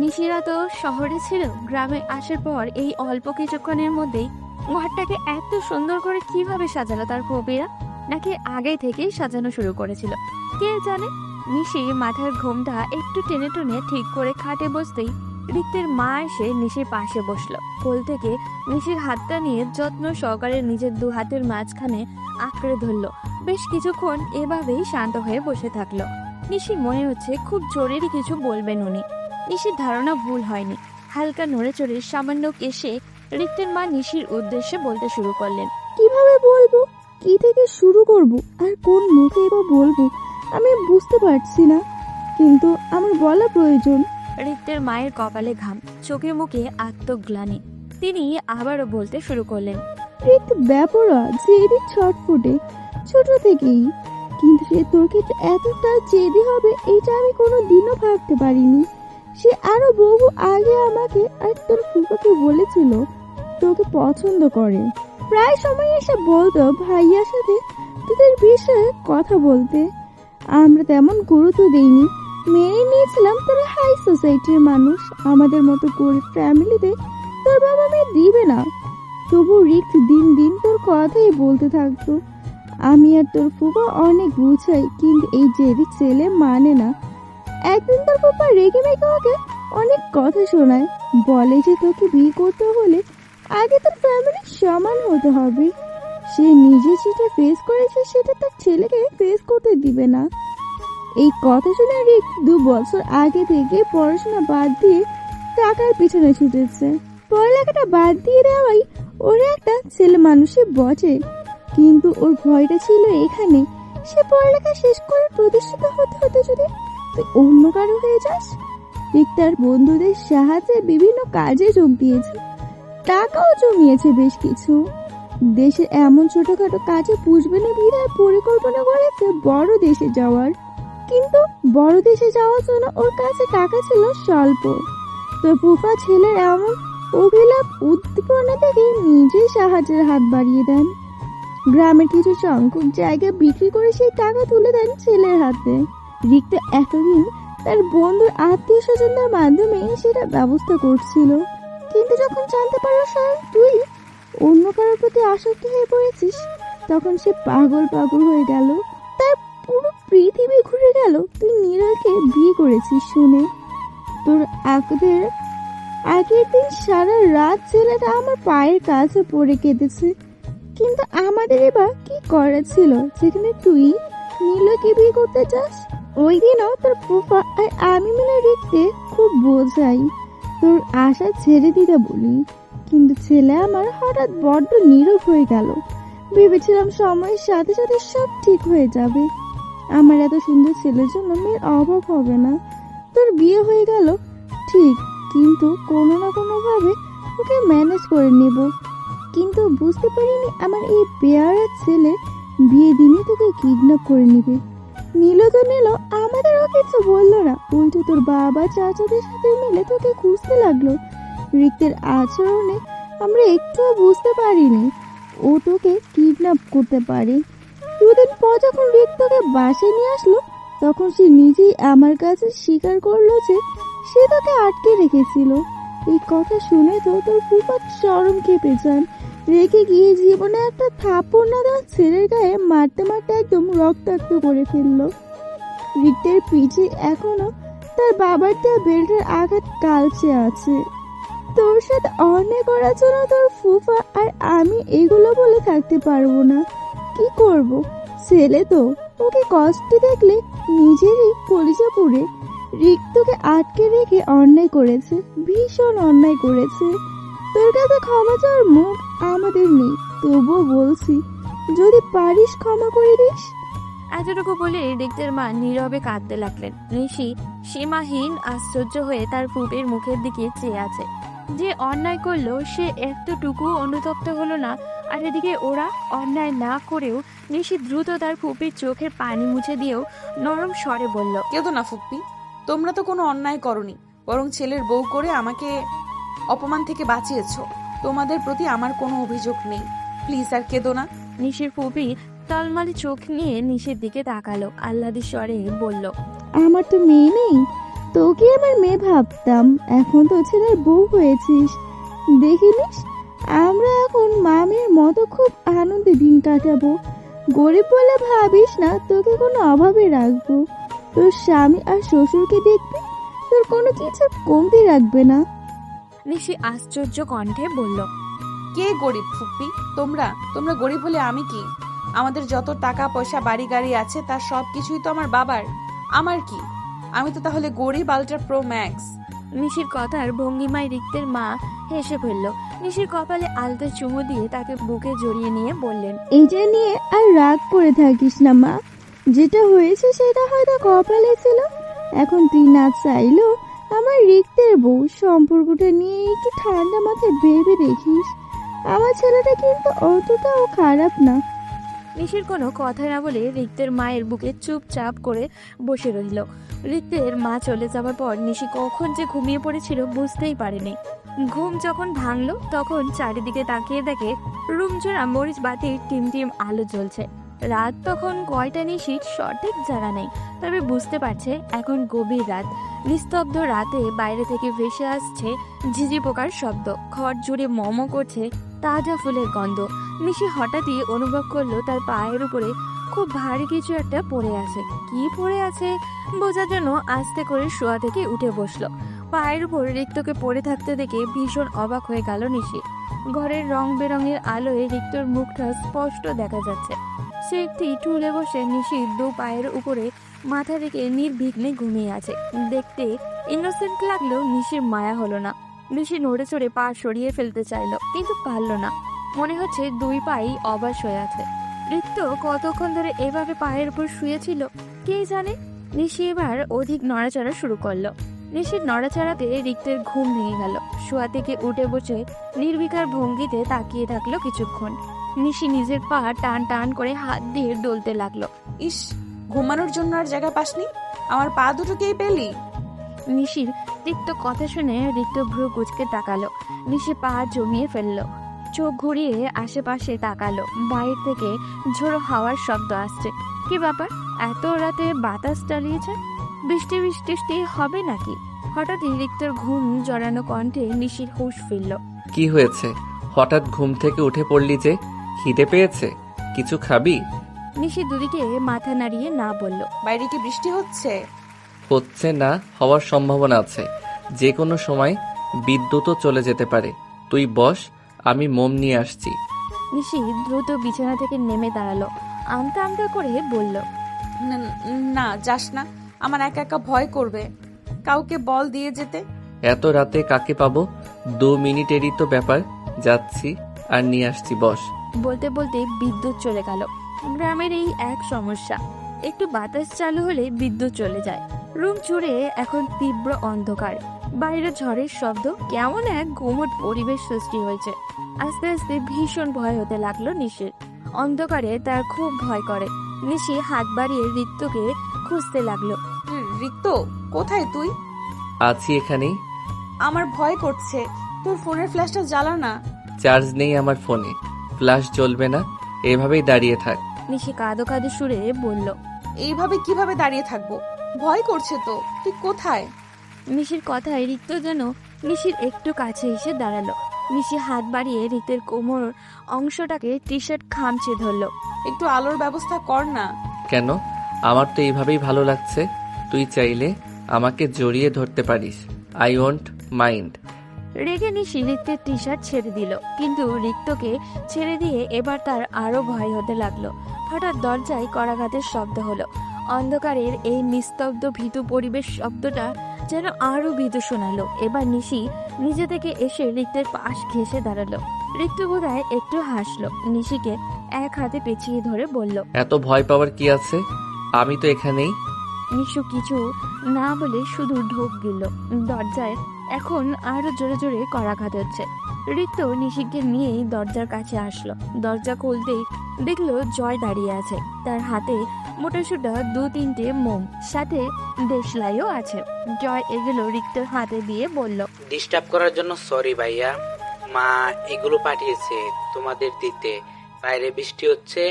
নিশিরা তো শহরে ছিল, গ্রামে আসার পর এই অল্প কিছুক্ষণের মধ্যেই ঘরটাকে এত সুন্দর করে কিভাবে সাজালো তার কবিরা, নাকি আগে থেকেই সাজানো শুরু করেছিল কে জানে। নিশি মাথার ঘোমটা একটু টেনে টেনে ঠিক করে খাটে বসতেই রিক্তের মা এসে নিশির পাশে বসলো। কোল থেকে নিশির হাতটা নিয়ে যত্ন সহকারে নিজের দু হাতের মাঝখানে আঁকড়ে ধরলো। বেশ কিছুক্ষণ এভাবেই শান্ত হয়ে বসে থাকলো। নিশির মনে হচ্ছে খুব জরুরি কিছু বলবেন উনি। নিশির ধারণা ভুল হয়নি। হালকা নড়ে চড়ে সামান্য কেশে রিক্তের মা নিশির উদ্দেশ্যে বলতে শুরু করলেন, কিভাবে বলবো, কি থেকে শুরু করব, আর কোন মুখে বা বলবো আমি বুঝতে পারছি না, কিন্তু আমার বলা প্রয়োজন। রিক্তের মায়ের কপালে ঘাম, চোখে মুখে আত্মগ্লানি। তিনি আবারও বলতে শুরু করলেন, রিক্ত ব্যাপারা জেদি ছটফটে ছোট থেকেই, কিন্তু সে তোর ক্ষেত্রে এতটা জেদি হবে এটা আমি কোনো দিনও ভাবতে পারিনি। সে আরো বহু আগে আমাকে আর তোর ফুফাকে বলেছিল তোকে পছন্দ করে। প্রায় সময় এসে বলতো ভাইয়ার সাথে তোদের বিষয়ে কথা বলতে। আমরা তেমন গুরুত্ব দেইনি, মেনে নিয়েছিলাম তোরা হাই সোসাইটির মানুষ, আমাদের মতো গরিব ফ্যামিলিতে তোর বাবা মেয়ে দিবে না। তবু রিক্ত দিন দিন তোর কথাই বলতে থাকতো। আমি আর তোর ফুফা অনেক বুঝাই, কিন্তু এই জেদি ছেলে মানে না। একদিন তোর ফুফা রেগে মেগে ওকে অনেক কথা শোনায়, বলে যে তোকে বিয়ে করতে হলে আগে তোর ফ্যামিলির সমান হতে হবে। সে নিজে যেটা ফেস করেছে সেটা তার ছেলেকে ফেস করতে দিবে না। এই কথা শুনে রিক 2 বছর আগে থেকে পড়াশোনা বাদ দিয়ে টাকার পিছনে ছুটেছে। পড়ালেখাটা বাদ দিয়ে দেওয়াই ওর একটা ছেলে মানুষই বটে, কিন্তু ওর ভয়টা ছিল এখানে সে পড়ালেখা শেষ করে প্রতিষ্ঠিত হতে হতে যদি তুই অন্য কারো হয়ে যাস। রিক তার বন্ধুদের সাহায্যে বিভিন্ন কাজে যোগ দিয়েছে, টাকাও জমিয়েছে বেশ কিছু। দেশের এমন ছোটখাটো কাজে পুষবে না বিধায় পরিকল্পনা করেছে বড় দেশে যাওয়ার, কিন্তু বড় দেশে যাওয়ার জন্য ওর কাছে টাকা ছিল স্বল্প। তো ফুফা ছেলের এমন অভিলাপ উদ্দীপনা থেকে নিজেই সাহায্যের হাত বাড়িয়ে দেন। গ্রামের কিছু সংখ্যক জায়গা বিক্রি করে সেই টাকা তুলে দেন ছেলের হাতে। রিক্তা এতদিন তার বন্ধুর আত্মীয় স্বজনদের মাধ্যমে সেটা ব্যবস্থা করছিল, কিন্তু যখন জানতে পারলো স্বয়ং তুই অন্য কারোর প্রতি আসক্ত হয়ে পড়েছিস, তখন সে পাগল পাগল হয়ে গেল। তার পুরো পৃথিবী ঘুরে গেল তুই নীরকে বিয়ে করেছিস শুনে। তোর আগের দিন সারা রাত ছেলেটা আমার পায়ের কাছে পড়ে কেঁদেছে, কিন্তু আমাদের এবার কি করার ছিল যেখানে তুই নীলকে বিয়ে করতে চাস। ওই দিনও তোর ফুফা আর আমি মিলে রিকতে খুব বোঝাই তোর আশা ছেড়ে দিতে বলি, কিন্তু ছেলে আমার হঠাৎ বড্ড নীরব হয়ে গেল। ভেবেছিলাম সময়ের সাথে সাথে সব ঠিক হয়ে যাবে, আমার এত সুন্দর ছেলের জন্য মেয়ের অভাব হবে না। তোর বিয়ে হয়ে গেল ঠিক, কিন্তু কোনো না কোনোভাবে ওকে ম্যানেজ করে নেব। কিন্তু বুঝতে পারিনি আমার এই বেয়ারা ছেলে বিয়ে দিনই তোকে কিডন্যাপ করে নেবে। নিল তো নিল, আমাদেরও কিছু বললো না, উল্টো তোর বাবা চাচাদের সাথে মিলে তোকে খুঁজতে লাগলো। রিক্তের আচরণে আমরা একটুও বুঝতে পারিনি ও তোকে কিডন্যাপ করতে পারে। দুদিন পর যখন রিক্ত তোকে বাসায় নিয়ে আসলো, তখন সে নিজেই আমার কাছে স্বীকার করলো যে সে তোকে আটকে রেখেছিল। এই কথা শুনে তো তোর ফুফা চরম খেপে যান, রেখে গিয়ে জীবনে একটা থাপ্পড় না দেওয়া ছেলের গায়ে মারতে মারতে একদম রক্তাক্ত করে ফেললো। রিক্তের পিঠে এখনো তার বাবার দেওয়া বেল্টের আঘাত কালচে আছে। তোর সাথে অন্যায় করার জন্য তোর ফুফা আর আমি এগুলো বলে থাকতে পারবো না। কি করব, ছেলে তো, ওকে কষ্ট দেখলে নিজেরই কলিজা পুড়ে। রিক্তকে আটকে রেখে অন্যায় করেছে, ভীষণ অন্যায় করেছে। তোর কাছে ক্ষমা চাওয়ার মুখ আমাদের নেই, তবুও বলছি যদি পারিস ক্ষমা করে দিস। এতটুকু বলে রিক্তের মা নীরবে কাঁদতে লাগলেন। নিশি সীমাহীন আশ্চর্য হয়ে তার ফুপের মুখের দিকে চেয়ে আছে। যে অন্যায় করলো সে এতটুকু অনুতপ্ত হলো না, আর এদিকে ওরা অন্যায় না করেও নিশি দ্রুত তার ফুপির চোখের পানি মুছে দিয়েও নরম স্বরে বলল, কেঁদো না ফুপ্পি, তোমরা তো কোনো অন্যায় করনি, বরং ছেলের বউ করে আমাকে অপমান থেকে বাঁচিয়েছো। তোমাদের প্রতি আমার কোনো অভিযোগ নেই, প্লিজ আর কেঁদো না। নিশির ফুপি টলমলে চোখ নিয়ে নিশির দিকে তাকালো, আহ্লাদের স্বরে বলল, আমার তো মেয়ে নেই, তোকে আমার মেয়ে ভাবতাম, এখন তো ছেলের বউ হয়েছিস। দেখিনিস আমরা এখন মামের মতো খুব আনন্দে দিন কাটাবো। গরিব বলে ভাবিস না তোকে কোনো অভাবে রাখবো। তোর স্বামী আর শ্বশুরকে দেখবি, তোর কোনো কিছু কমতি রাখবে না। নিশি আশ্চর্য কণ্ঠে বলল, কে গরিব ফুপ্পি? তোমরা তোমরা গরিব হলে আমি কি? আমাদের যত টাকা পয়সা বাড়ি গাড়ি আছে তার সব কিছুই তো আমার বাবার, আমার কি? আমি তো তাহলে গরিব আল্ট্রা প্রো ম্যাক্স। নিশির কথার ভঙ্গিমায় রিক্তের মা হেসে ফেলল। নিশির কপালে আলতো চুমু দিয়ে তাকে বুকে জড়িয়ে নিয়ে বললেন, এইটা নিয়ে আর রাগ করে থাকিস না মা, যেটা হয়েছে সেটা হয়তো কপালে ছিল। এখন তুই না চাইলেও আমার রিক্তের বউ, সম্পর্কটা নিয়ে একটু ঠান্ডা মাথায় ভেবে দেখিস। আমার ছেলেটা কিন্তু অতটাও খারাপ না। নিশির কোনো কথা না বলে রিক্তের মায়ের বুকে চুপচাপ করে বসে রইল। রিক্তের মা চলে যাওয়ার পর নিশি কখন যে ঘুমিয়ে পড়েছিল বুঝতেই পারেনি। ঘুম যখন ভাঙলো তখন চারিদিকে তাকিয়ে দেখে রুম জোড়া মরিচ বাতির টিম আলো জ্বলছে। রাত তখন কয়টা নিশির সঠিক জানা নেই, তবে বুঝতে পারছে এখন গভীর রাত। নিস্তব্ধ রাতে বাইরে থেকে ভেসে আসছে ঝিঝি পোকার শব্দ, ঘর জুড়ে মমো করছে তাজা ফুলের গন্ধ। নিশি হঠাৎই অনুভব করলো তার পায়ের উপরে খুব ভারী কিছু একটা পড়ে আছে। কি পড়ে আছে বোঝার জন্য আস্তে করে শোয়া থেকে উঠে বসলো। পায়ের উপর রিক্তকে পড়ে থাকতে দেখে ভীষণ অবাক হয়ে গেল নিশি। ঘরের রং বেরঙের আলোয় রিক্তর মুখটা স্পষ্ট দেখা যাচ্ছে। সে একটি টুলে বসে নিশির দু পায়ের উপরে মাথা রেখে নির্বিঘ্নে ঘুমিয়ে আছে। দেখতে ইনোসেন্ট লাগলেও নিশির মায়া হলো না। নিশি নড়ে চড়ে পা সরিয়ে ফেলতে চাইলো, কিন্তু পারলো না। মনে হচ্ছে দুই পাই অবাস হয়ে আছে। রিক্ত কতক্ষণ ধরে এভাবে পায়ের উপর শুয়েছিল কে জানে। নিশি এবার অধিক নড়াচড়া শুরু করলো। নিশির নড়াচড়াতে রিক্তের ঘুম ভেঙে গেল। শোয়া থেকে উঠে বসে নির্বিকার ভঙ্গিতে তাকিয়ে থাকলো কিছুক্ষণ। নিশি নিজের পা টান টান করে হাত দিয়ে ডলতে লাগলো। ইস, ঘুমানোর জন্য আর জায়গা পাসনি, আমার পা দুটোকেই পেলি। নিশির তিক্ত কথা শুনে রিক্ত ভ্রু কুচকে তাকালো। নিশি পা জমিয়ে ফেললো, চোখ ঘুরিয়ে আশেপাশে তাকালো। বাইরে থেকে ঝোড়ো হাওয়ার শব্দ আসছে। কি ব্যাপার, এত রাতে বাতাস চালিয়েছে? বৃষ্টি বৃষ্টি হবে নাকি? হঠাৎই রিক্তর ঘুম জড়ানো কণ্ঠে নিশির হুঁশ ফিরল। কি হয়েছে? হঠাৎ ঘুম থেকে উঠে পড়লি যে? খিদে পেয়েছে? কিছু খাবি? নিশি দুদিকে মাথা নাড়িয়ে না বলল। বাইরে কি বৃষ্টি হচ্ছে? হচ্ছে না, হওয়ার সম্ভাবনা আছে। যে কোনো সময় বিদ্যুৎও চলে যেতে পারে। তুই বস, আমি মোম নিয়ে আসছি। নিশি দ্রুত বিছানা থেকে নেমে দাঁড়ালো, আমতা আমতা করে বলল, না যাস না, আমার একা একা ভয় করবে, কাউকে বল দিয়ে যেতে। এত রাতে কাকে পাবো? 2 মিনিটেরই তো ব্যাপার, যাচ্ছি আর নিয়ে আসছি, বস। বলতে বলতে বিদ্যুৎ চলে গেল। গ্রামের এই এক সমস্যা, একটু বাতাস চালু হলে বিদ্যুৎ চলে যায়। রুম জুড়ে এখন তীব্র অন্ধকার। বাইরে ঝড়ের শব্দ, কেমন এক গুমট পরিবেশ সৃষ্টি হয়েছে। আস্তে আস্তে ভীষণ ভয় হতে লাগলো নিশির। অন্ধকারে তার খুব ভয় করে। নিশি হাত বাড়িয়ে ঋতুকে খুঁজতে লাগলো। রিক্ত, কোথায় তুই? আছি এখানেই। আমার ভয় করছে, তোর ফোনের ফ্ল্যাশটা জ্বালা না। চার্জ নেই আমার ফোনে, ফ্ল্যাশ জ্বলবে না, এভাবেই দাঁড়িয়ে থাক। নিশি কাঁদো কাঁদো সুরে বলল। এইভাবে কিভাবে দাঁড়িয়ে থাকবো? ভয় করছে তো। তুই কোথায়? নিশির কথায় ঋত্য যেন নিশির একটু কাছে এসে দাঁড়ালো। নিশি হাত বাড়িয়ে ঋতের কোমর অংশটাকে টি শার্ট খামচে ধরলো। একটু আলোর ব্যবস্থা কর না। কেন? আমার তো এইভাবেই ভালো লাগছে। তুই চাইলে আমাকে জড়িয়ে ধরতে পারিস। I won't mind. রেগে নিশি ঋত্যের টি শার্ট ছেড়ে দিল, কিন্তু ঋত্যকে ছেড়ে দিয়ে এবার তার আরো ভয় হতে লাগলো। হঠাৎ দরজায় করাঘাতের শব্দ হলো। অন্ধকারের এই নিস্তব্ধ ভীতু পরিবেশ শব্দটা যেন আরো ভীতু শোনালো। এবার নিশি নিজে থেকে এসে ঋত্যের পাশ ঘেঁষে দাঁড়ালো। ঋত্য বোধহয় একটু হাসলো, নিশিকে এক হাতে পেঁচিয়ে ধরে বলল। এত ভয় পাওয়ার কি আছে? আমি তো এখানেই। নিশু কিছু না বলে শুধু ঢোক গেল। দরজায় এখন আরো জোরে জোরে করাঘাত হচ্ছে। ঋত্য নিশিকে নিয়েই দরজার কাছে আসলো। দরজা খুলতেই দেখলো জয় দাঁড়িয়ে আছে। তার হাতে মোটাসোটা 2-3টে মোম, সাথে দেশলাইও আছে। জয় এগুলো ঋত্যর হাতে দিয়ে বলল। ডিস্টার্ব করার জন্য সরি ভাইয়া। মা এগুলো পাঠিয়েছে তোমাদের দিতে। বাইরে বৃষ্টি হচ্ছে,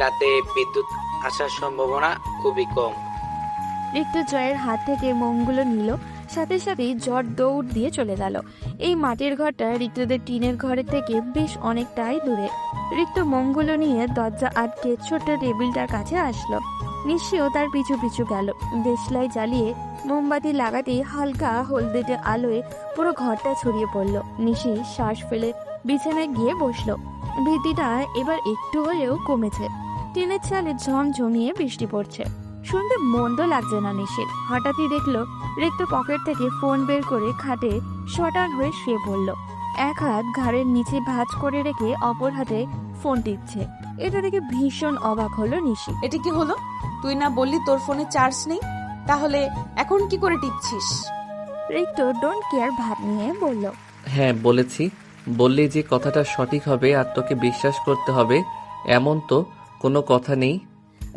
রাতে বিদ্যুৎ আসার সম্ভাবনা খুবই কম। ঋত্য জয়ের হাত থেকে মোমগুলো নিল, সাথে সাথেই জ্বর দৌড় দিয়ে চলে গেল। এই মাটির ঘরটা ঋত্যদের টিনের ঘরের থেকে বেশ অনেকটাই দূরে। ঋত্য মোমগুলো নিয়ে দরজা আটকে ছোট্ট টেবিলটার কাছে আসলো। নিশ্চয়ও তার পিছু পিছু গেল। দেশলাই জ্বালিয়ে মোমবাতি লাগাতেই হালকা হলদেটে আলোয় পুরো ঘরটা ছড়িয়ে পড়ল। নিশি শ্বাস ফেলে বিছানায় গিয়ে বসলো। ভীতিটা এবার একটু হলেও কমেছে। টিনের চালে ঝমঝমিয়ে বৃষ্টি পড়ছে। শুনতে মন্দ লাগছে না নিশির। হঠাৎই দেখলো ঋত্য পকেট থেকে ফোন বের করে খাটে শটান হয়ে শুয়ে পড়ল। এক হাত ঘাড়ের নিচে ভাঁজ করে রেখে অপর হাতে ফোন টিপছে। এটা দেখে ভীষণ অবাক হলো নিশি। এটা কি হলো? তুই না বললি তোর ফোনে চার্জ নেই? তাহলে এখন কি করে টিপছিস? ঋত্য ডোন্ট কেয়ার ভাব নিয়ে বলল। হ্যাঁ বলেছি, বললেই যে কথাটা সঠিক হবে আর তোকে বিশ্বাস করতে হবে এমন তো কোনো কথা নেই।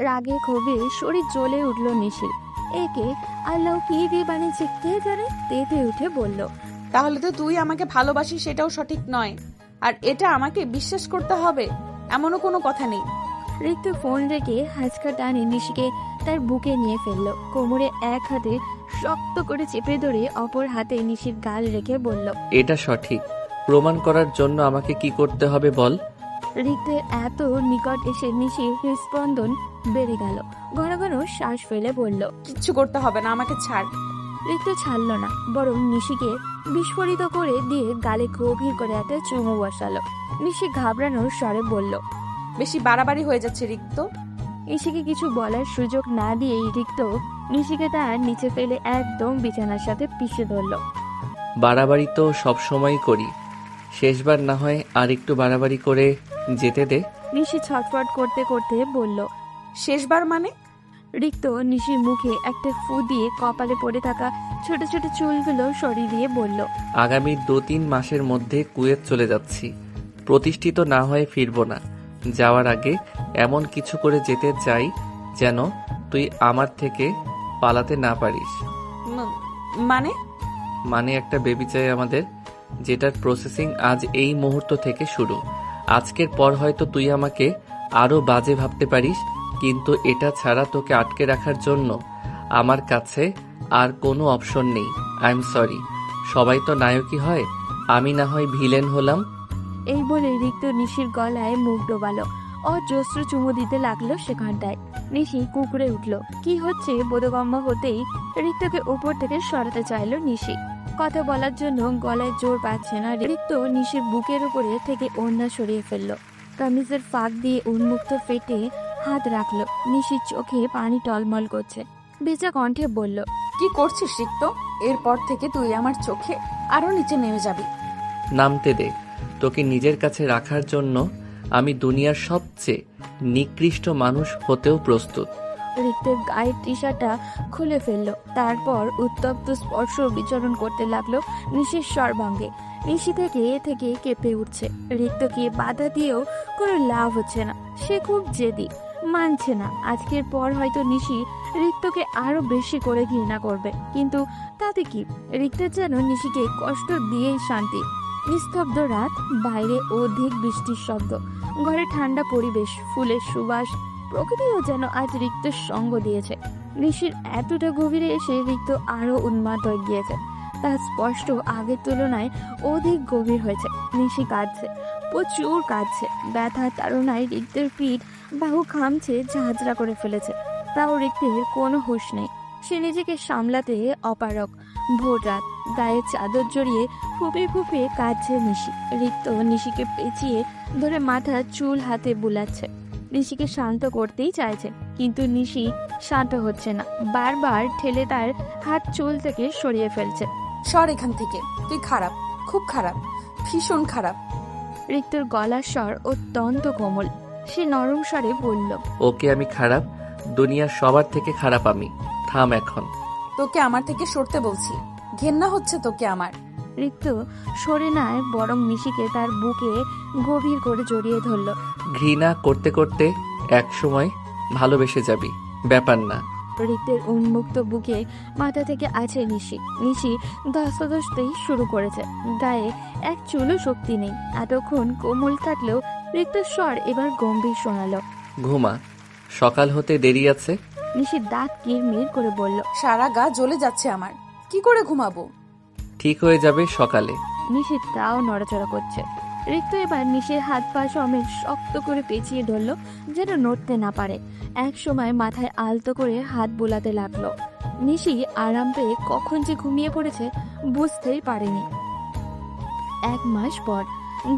রাগে ক্ষোভে শরীর জ্বলে উঠল নিশির। একে আল্লাহ কি দিয়ে বানিয়েছে কে জানে, তেতে উঠে বলল। তাহলে তো তুই আমাকে ভালোবাসিস সেটাও সঠিক নয়, আর এটা আমাকে বিশ্বাস করতে হবে এমনও কোনো কথা নেই। ঋতু ফোন রেখে হাঁচকা টানে নিশিকে তার বুকে নিয়ে ফেলল। কোমরে এক হাতে শক্ত করে চেপে ধরে অপর হাতে নিশির গাল রেখে বলল। এটা সঠিক প্রমাণ করার জন্য আমাকে কি করতে হবে বল? ঋতুর এত নিকট এসে নিশির হৃদস্পন্দন বেড়ে গেল। ঘন ঘন শ্বাস ফেলে বলল। কিচ্ছু করতে হবে না, আমাকে ছাড়। ঋতু ছাড়ল না, বরং নিশিকে বিস্ফোরিত করে দিয়ে গালে গভীর করে একটা চুমু বসালো। নিশি ঘাবড়ানোর স্বরে বলল। বেশি বাড়াবাড়ি হয়ে যাচ্ছে রিক্ত। নিশিকে কিছু বলার সুযোগ না দিয়েই ঋক্ত নিশিকে তার নিচে ফেলে একদম বিছানার সাথে পিষে ধরল। বাড়াবাড়ি তো সবসময়ই করি, শেষবার না হয় আর একটু বাড়াবাড়ি করে যেতে দে। নিশি ছটফট করতে করতে বলল। শেষবার মানে? রিক্ত নিশির মুখে একটা ফু দিয়ে কপালে পড়ে থাকা ছোট ছোট চুলগুলো সরিয়ে দিয়ে বলল। আগামী 2-3 মাসের মধ্যে কুয়েত চলে যাচ্ছি, প্রতিষ্ঠিত না হয়ে ফিরবো না। যাওয়ার আগে এমন কিছু করে যেতে চাই যেন তুই আমার থেকে পালাতে না পারিস। মানে? মানে একটা বেবি চাই আমাদের, যেটার প্রসেসিং আজ এই মুহূর্ত থেকে শুরু। আজকের পর হয়তো তুই আমাকে আরো বাজে ভাবতে পারিস, কিন্তু এটা ছাড়া তোকে আটকে রাখার জন্য আমার কাছে আর কোনো অপশন নেই। আই এম সরি, সবাই তো নায়কই হয়, আমি না হয় ভিলেন হলাম। এই বলে রিক্ত নিশির গলায় মুখ ডোবালো। অজস্র চুমু দিতে লাগলো সেখানটায়। নিশি কুকুরে উঠল। কি হচ্ছে বোধগম্য হতেই রিক্তকে উপর থেকে সরাতে চাইলো নিশি। কথা বলার জন্য গলায় জোর পাচ্ছে না। রিক্ত নিশির বুকের উপরে থেকে ওড়না সরিয়ে ফেললো। কামিজের ফাঁক দিয়ে উন্মুক্ত ফেটে হাত রাখলো। নিশির চোখে পানি টলমল করছে। বেচা কণ্ঠে বলল। কি করছিস রিক্ত? এরপর থেকে তুই আমার চোখে আরো নিচে নেমে যাবি। নামতে দে, তোকে নিজের কাছে রাখার জন্য আমি দুনিয়ার সবচেয়ে নিকৃষ্ট মানুষ হতেও প্রস্তুত। রিক্তের গায়ের টি শার্টটা খুলে ফেললো। তারপর উত্তপ্ত স্পর্শ বিচরণ করতে লাগলো নিশির সর্বাঙ্গে। নিশি থেকে কেঁপে উঠছে। রিক্তকে বাধা দিয়েও কোনো লাভ হচ্ছে না। সে খুব জেদি। মানছে না। আজকের পর হয়তো নিশি রিক্তকে আরো বেশি করে ঘৃণা করবে, কিন্তু তাতে কি? রিক্তের যেন নিশিকে কষ্ট দিয়েই শান্তি। নিস্তব্ধ রাত, বাইরে অধিক বৃষ্টির শব্দ, ঘরে ঠান্ডা পরিবেশ, ফুলের সুবাস, প্রকৃতিও যেন আজ রিক্তের সঙ্গ দিয়েছে। নিশির এতটা গভীরে এসে রিক্ত আরো উন্মাদ হয়ে গিয়েছে। তার স্পষ্ট আগের তুলনায় অধিক গভীর হয়েছে। নিশি কাঁদছে, প্রচুর কাঁদছে। ব্যথার তাড়নায় রিক্তের পিঠ বাহু খামছে, ঝাঁঝরা করে ফেলেছে। তাও রিক্তের কোনো হুঁশ নেই। সে নিজেকে সামলাতে অপারগ। ভোর রাত, গায়ে চাদর জড়িয়ে ফুপিয়ে ফুপিয়ে কাঁদছে নিশি। রিক্ত নিশিকে পেঁচিয়ে ধরে মাথা চুল হাতে বুলাচ্ছে। নিশিকে শান্ত করতেই চাইছে, কিন্তু নিশি শান্ত হচ্ছে না। বারবার ঠেলে তার হাত চুল থেকে সরিয়ে ফেলছে। সর এখান থেকে, তুই খারাপ, খুব খারাপ, ভীষণ খারাপ। রিক্তর গলার স্বর অত্যন্ত কোমল। সে নরম স্বরে বলল, ওকে আমি খারাপ, দুনিয়ার সবার থেকে খারাপ আমি। থাম এখন। তোকে আমার থেকে সরতে বলছি, ঘেন্না হচ্ছে তোকে আমার। রিক্ত সরে নয় বরং নিশিকে তার বুকে গভীর করে জড়িয়ে ধরল। ঘৃণা করতে করতে এক সময় ভালোবেসে যাবি, ব্যাপার না। রিক্তের উন্মুক্ত বুকে মাথা থেকে আছে নিশি। নিশি ধস্তাধস্তি শুরু করেছে। গায়ে এক চুলও শক্তি নেই। এতক্ষণ কোমল থাকলেও রিক্তের স্বর এবার গম্ভীর শোনালো। ঘুমা, সকাল হতে দেরি আছে। নিশি দাঁত কিরমির করে বলল। সারা গা জ্বলে যাচ্ছে আমার, কি করে ঘুমাবো? ঠিক হয়ে যাবে সকালে। নিশি তাও নড়াচড়া করছে। রিক্ত এবার নিশির হাত পা সমেত শক্ত করে পেঁচিয়ে ধরল, যেন নড়তে না পারে। এক সময় মাথায় আলতো করে হাত বোলাতে লাগলো। নিশি আরাম পেয়ে কখন যে ঘুমিয়ে পড়েছে বুঝতেই পারেনি। 1 মাস পর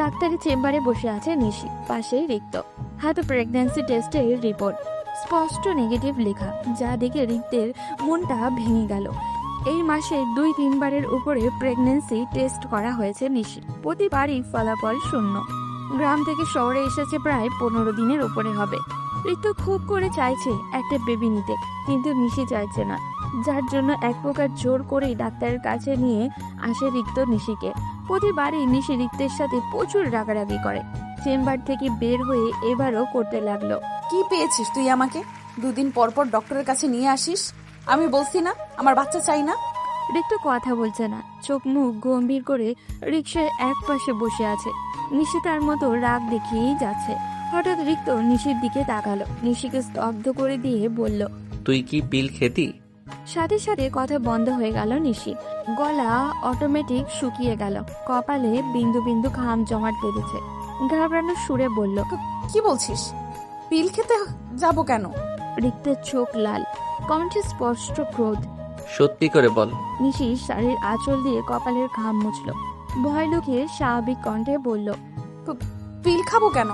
ডাক্তারি চেম্বারে বসে আছে নিশি, পাশে রিক্ত। হাতে প্রেগন্যান্সি টেস্টের রিপোর্ট স্পষ্ট নেগেটিভ লেখা, যা দেখে রিক্তের মনটা ভেঙে গেল। এই মাসে 2-3 বারের উপরে প্রেগন্যান্সি টেস্ট করা হয়েছে নিশি, প্রতিবারই ফলাফল শূন্য। গ্রাম থেকে শহরে এসেছে প্রায় 15 দিনের উপরে হবে। ঋতু খুব করে চাইছে একটা বেবি নিতে, কিন্তু নিশি চাইছে না, যার জন্য এক প্রকার জোর করেই ডাক্তারের কাছে নিয়ে আসে রিক্ত নিশিকে। প্রতিবারই নিশি রিক্তের সাথে প্রচুর রাগারাগি করে। চেম্বার থেকে বের হয়ে এবারও করতে লাগলো। কি পেয়েছিস তুই আমাকে? 2 দিন পর পর ডক্টরের কাছে নিয়ে আসিস। আমি বলছি না আমার বাচ্চা চাই না। রিক্ত কথা বলছে না, চোখ মুখ গম্ভীর করে রিক্সায় এক পাশে বসে আছে। নিশি তার মতো রাগ দেখিয়েই যাচ্ছে। হঠাৎ রিক্ত নিশির দিকে তাকালো, নিশিকে স্তব্ধ করে দিয়ে বলল, তুই কি পিল খেতি? সাথে সাথে কথা বন্ধ হয়ে গেল নিশি। গলা অটোমেটিক শুকিয়ে গেল, কপালে বিন্দু বিন্দু ঘাম জমাট বেঁধেছে। ঘাবড়ানোর সুরে বলল, কি বলছিস? পিল খেতে যাব কেন? রিক্তের চোখ লাল, কণ্ঠে স্পষ্ট ক্রোধ। সত্যি করে বল। নিশি শাড়ির আঁচল দিয়ে কপালের ঘাম মুছল, ভয় লুকিয়ে স্বাভাবিক কণ্ঠে বলল, পিল খাবো কেন?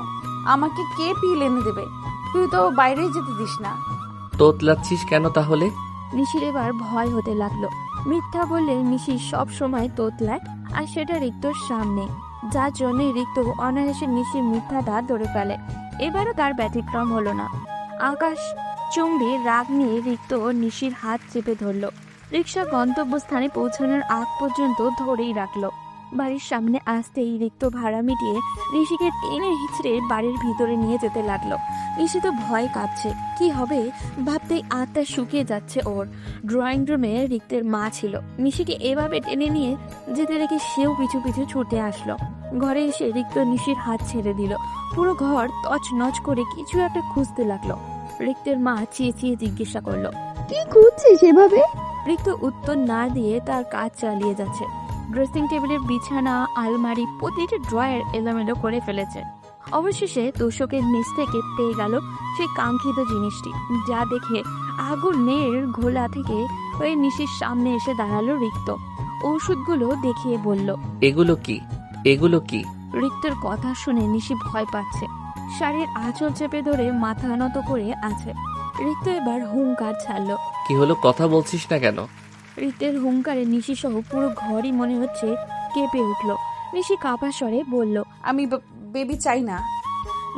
আমাকে কে পিল এনে দেবে? তুই তো বাইরে যেতে দিস না। তোতলাচ্ছিস কেন তাহলে? নিশির এবার ভয় হতে লাগলো। মিথ্যা বললে নিশি সব সময় তোতলায়, আর সেটা রিক্তর সামনে, যার জন্য রিক্ত অনায়াসে নিশির মিথ্যাটা ধরে ফেলে। এবারও তার ব্যতিক্রম হলো না। আকাশ চুম্বি রাগ নিয়ে রিক্ত নিশির হাত চেপে ধরল। রিক্সা গন্তব্যস্থানে পৌঁছানোর আগ পর্যন্ত ধরেই রাখলো। বাড়ির সামনে আসতেই রিক্ত ভাড়া মিটিয়ে নিশিকে টেনে হিচড়ে বাড়ির ভিতরে নিয়ে যেতে লাগলো। নিশি তো ভয় কাঁপছে, কি হবে ভাবতেই আত্মা শুকিয়ে যাচ্ছে ওর। ড্রয়িং রুমে রিক্তের মা ছিল। নিশিকে এভাবে টেনে নিয়ে যেতে রেখে সেও পিছু পিছু ছুটে আসলো। ঘরে এসে রিক্ত নিশির হাত ছেড়ে দিল। পুরো ঘর তছনছ করে কিছু একটা খুঁজতে লাগলো। রিক্তের মা চেঁচিয়ে জিজ্ঞাসা করলো, কি খুঁজছিস এভাবে? রিক্ত উত্তর না দিয়ে তার কাজ চালিয়ে যাচ্ছে। ড্রেসিং টেবিলের বিছানা, আলমারি, প্রতিটি ড্রয়ার এলোমেলো করে ফেলেছে। অবশেষে তোষকের নিচ থেকে পেয়ে গেল সেই কাঙ্ক্ষিত জিনিসটি, যা দেখে আগুনের ঘোলা থেকে ওই নিশির সামনে এসে দাঁড়ালো রিক্ত। ওষুধগুলো দেখিয়ে বলল, এগুলো কি? এগুলো কি? রিক্তের কথা শুনে নিশি ভয় পাচ্ছে। শাড়ির আঁচল চেপে ধরে মাথা নত করে আছে। রিক্ত এবার হুঙ্কার ছাড়লো। কি হলো, কথা বলছিস না কেন? রিক্তের হুঙ্কারে নিশি সহ পুরো ঘরই মনে হচ্ছে কেঁপে উঠলো। নিশি কাঁপা স্বরে বলল, আমি বেবি চাই না।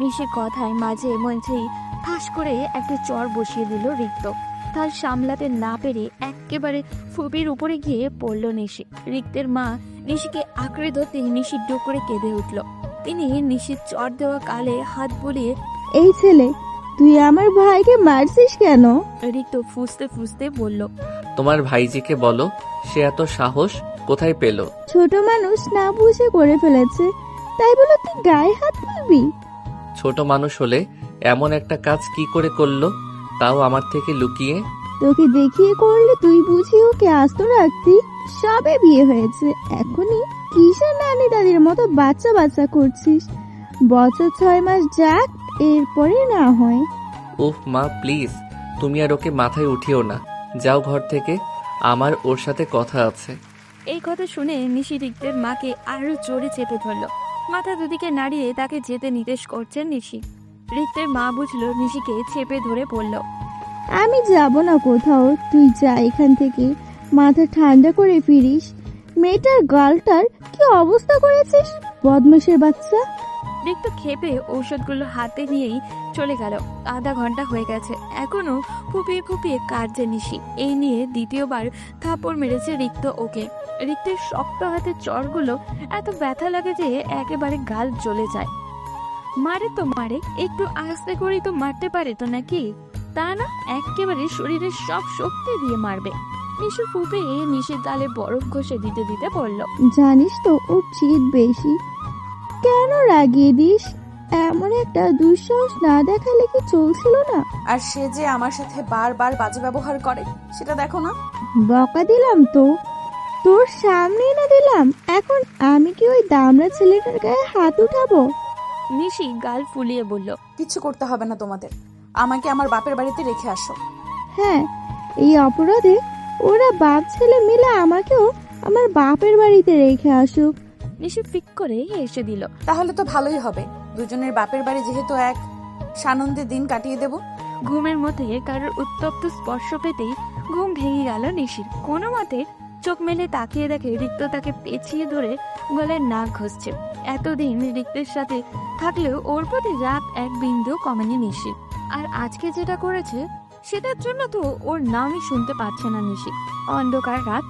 নিশির কথায় মাঝে মধ্যেই ঠাস করে একটা চর বসিয়ে দিল রিক্ত। তার সামলাতে না পেরে একেবারে ফুপির উপরে গিয়ে পড়ল নিশি। রিক্তের মা নিশিকে আঁকড়ে ধরতে নিশি ডুকরে কেঁদে উঠল। তিনি নিশির চর দেওয়া কালে হাত বুলিয়ে, এই ছেলে তুই আমার ভাইকে মারছিস কেন? রিক্ত ফুসতে ফুসতে বলল। তোমার ভাইজিকে বলো, সে এত সাহস কোথায় পেল? ছোট মানুষ না বুঝে করে ফেলেছে, তাই বলে তুই গায়ে হাত তুলবি? ছোট মানুষ হলে এমন একটা কাজ কি করে করলো, তাও আমার থেকে লুকিয়ে? তোকে দেখিয়ে করলে তুই বুঝি ওকে আস্ত রাখতি? সবে বিয়ে হয়েছে, এখনই কিসের নানি দাদির মতো বাচ্চা বাচ্চা করছিস? বছর 6 মাস যাক, এরপরে না হয়। উফ মা প্লিজ, তুমি আর ওকে মাথায় উঠিও না, যাও ঘর থেকে, আমার ওর সাথে কথা আছে। এই কথা শুনে নিশি রিক্তের মাকে আরো জোরে চেপে ধরল। মাথা দুদিকে নাড়িয়ে তাকে যেতে নির্দেশ করছেন নিশি। রিক্তের মা বুঝলো নিশিকে চেপে ধরে বলল, আমি যাব না কোথাও, তুই যা এখান থেকে, মাথা ঠান্ডা করে ফিরিস। মেয়েটার গালটার কি অবস্থা করেছিস, বদমাশের বাচ্চা! রিক্ত খেপে ঔষধগুলো হাতে নিয়েই চলে গেল। আধা ঘন্টা হয়ে গেছে, এখনো ফুপিয়ে ফুপিয়ে কাঁদছে নিশি। এই নিয়ে দ্বিতীয়বার থাপড় মেরেছে রিক্ত ওকে। রিক্তের শক্ত হাতের চড়গুলো এত ব্যথা লাগে যে একেবারে গাল জ্বলে যায়। মারে তো মারে, একটু আস্তে করেই তো মারতে পারে তো নাকি? তা না, একেবারে শরীরের সব শক্তি দিয়ে মারবে। নিশি ফুপিয়ে নিশির গালে বরফ ঘষে দিতে দিতে বলল, জানিস তো ওর জিদ বেশি, কেন রাগিয়ে দিস? এমন একটা দুঃসাহস না দেখালে কি চলছিল না? আর সে যে আমার সাথে বারবার বাজে ব্যবহার করে সেটা দেখো না। বকা দিলাম তো, তোর সামনেই না দিলাম, এখন আমি কি ওই দামড়া ছেলেটার গায়ে হাত উঠাবো? নিশি গাল ফুলিয়ে বলল, কিচ্ছু করতে হবে না তোমাদের, আমাকে আমার বাপের বাড়িতে রেখে আসো। হ্যাঁ, এই অপরাধে ওরা বাপ ছেলে মিলে আমাকেও আমার বাপের বাড়িতে রেখে আসুক। নিশি ফিক করে এসে দিল। তাহলে তো ভালোই হবে, দুজনের বাপের বাড়ি যেহেতু এক, সানন্দে দিন কাটিয়ে দেব। ঘুমের মধ্যে কারোর উত্তপ্ত স্পর্শ পেতেই ঘুম ভেঙে গেল নিশির। কোনো মতে চোখ মেলে তাকিয়ে দেখে রিক্ত তাকে পেঁচিয়ে ধরে গলায় নাক ঘষছে। এতদিন রিক্তের সাথে থাকলেও ওর প্রতি রাগ এক বিন্দু কমেনি নিশির। আর আজকে যেটা করেছে সেটার জন্য তো ওর নামই শুনতে পাচ্ছে না নিশি। অন্ধকার রাত,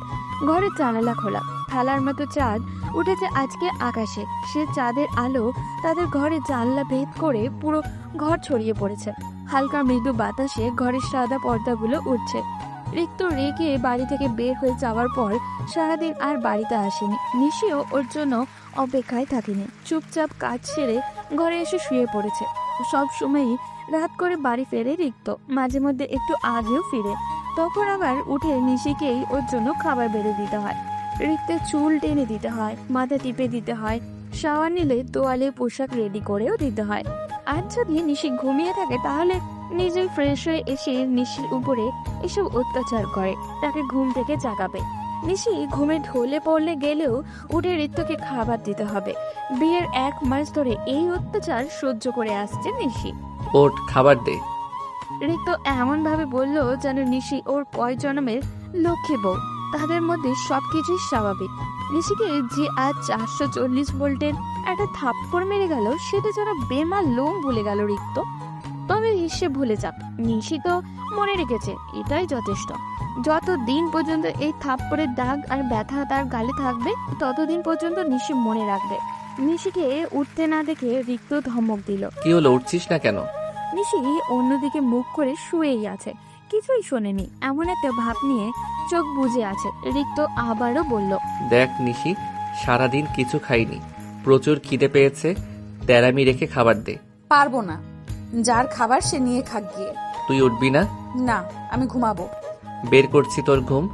ঘরের জানালা খোলা, থালার মতো চাঁদ উঠেছে আজকে আকাশে। সে চাঁদের আলো তাদের ঘরে জানলা ভেদ করে পুরো ঘর ছড়িয়ে পড়েছে। হালকা মৃদু বাতাসে ঘরের সাদা পর্দাগুলো উঠছে। রিক্ত রেগে বাড়ি থেকে বের হয়ে যাওয়ার পর সারাদিন আর বাড়িতে আসেনি। নিশিও ওর জন্য অপেক্ষায় থাকেনি, চুপচাপ কাজ সেরে ঘরে এসে শুয়ে পড়েছে। সব সময়ই রাত করে বাড়ি ফেরে রিক্ত, মাঝে মধ্যে একটু আগেও ফিরে। তখন আবার উঠে নিশিকেই ওর জন্য খাবার বেড়ে দিতে হয়। রিক্তের চুল টেনে দিতে হয়, মাথা টিপে দিতে হয়, শাওয়ার নিলে তোয়ালে পোশাক রেডি করেও দিতে হয়। আর যদি নিশি ঘুমিয়ে থাকে তাহলে নিজেই ফ্রেশ হয়ে এসে নিশির উপরে এসব অত্যাচার করে, তাকে ঘুম থেকে জাগাবে। নিশি ঘুমে ঢলে পড়লে গেলেও উঠে রিক্তকে খাবার দিতে হবে। বিয়ের 1 মাস ধরে এই অত্যাচার সহ্য করে আসছে নিশি। ওঠ, খাবার দে। রিক্ত এমন ভাবে বলল যেন নিশি ওর কয় জন্মের লক্ষ্মী বউ, তাদের মধ্যে সবকিছুই স্বাভাবিক। নিশিকে যে আজ 440 ভোল্টের একটা থাপ্পড় মেরে গেল সেটা যেন বেমার লোম ভুলে গেল রিক্ত। তবে সে ভুলে যাক, নিশি তো মনে রেখেছে, এটাই যথেষ্ট। যতদিন পর্যন্ত এই থাপ্পড়ের দাগ আর ব্যথা তার গালে থাকবে ততদিন পর্যন্ত নিশি মনে রাখবে। নিশিকে উঠতে না দেখে রিক্ত ধমক দিল। কি হলো, উঠছিস না কেন? নিশি অন্যদিকে মুখ করে শুয়েই আছে, কিছুই শোনেনি, এমন একটা ভাব নিয়ে চোখ বুজে আছে। রিক্ত আবারও বলল, দেখ নিশি, সারাদিন কিছু খাইনি, প্রচুর খিদে পেয়েছে, তেরামি রেখে খাবার দে। পারবো না, যার খাবার সে নিয়ে খাক গিয়ে। তুই উঠবি না? না, আমি ঘুমাবো। বের করছি তোর ঘুম।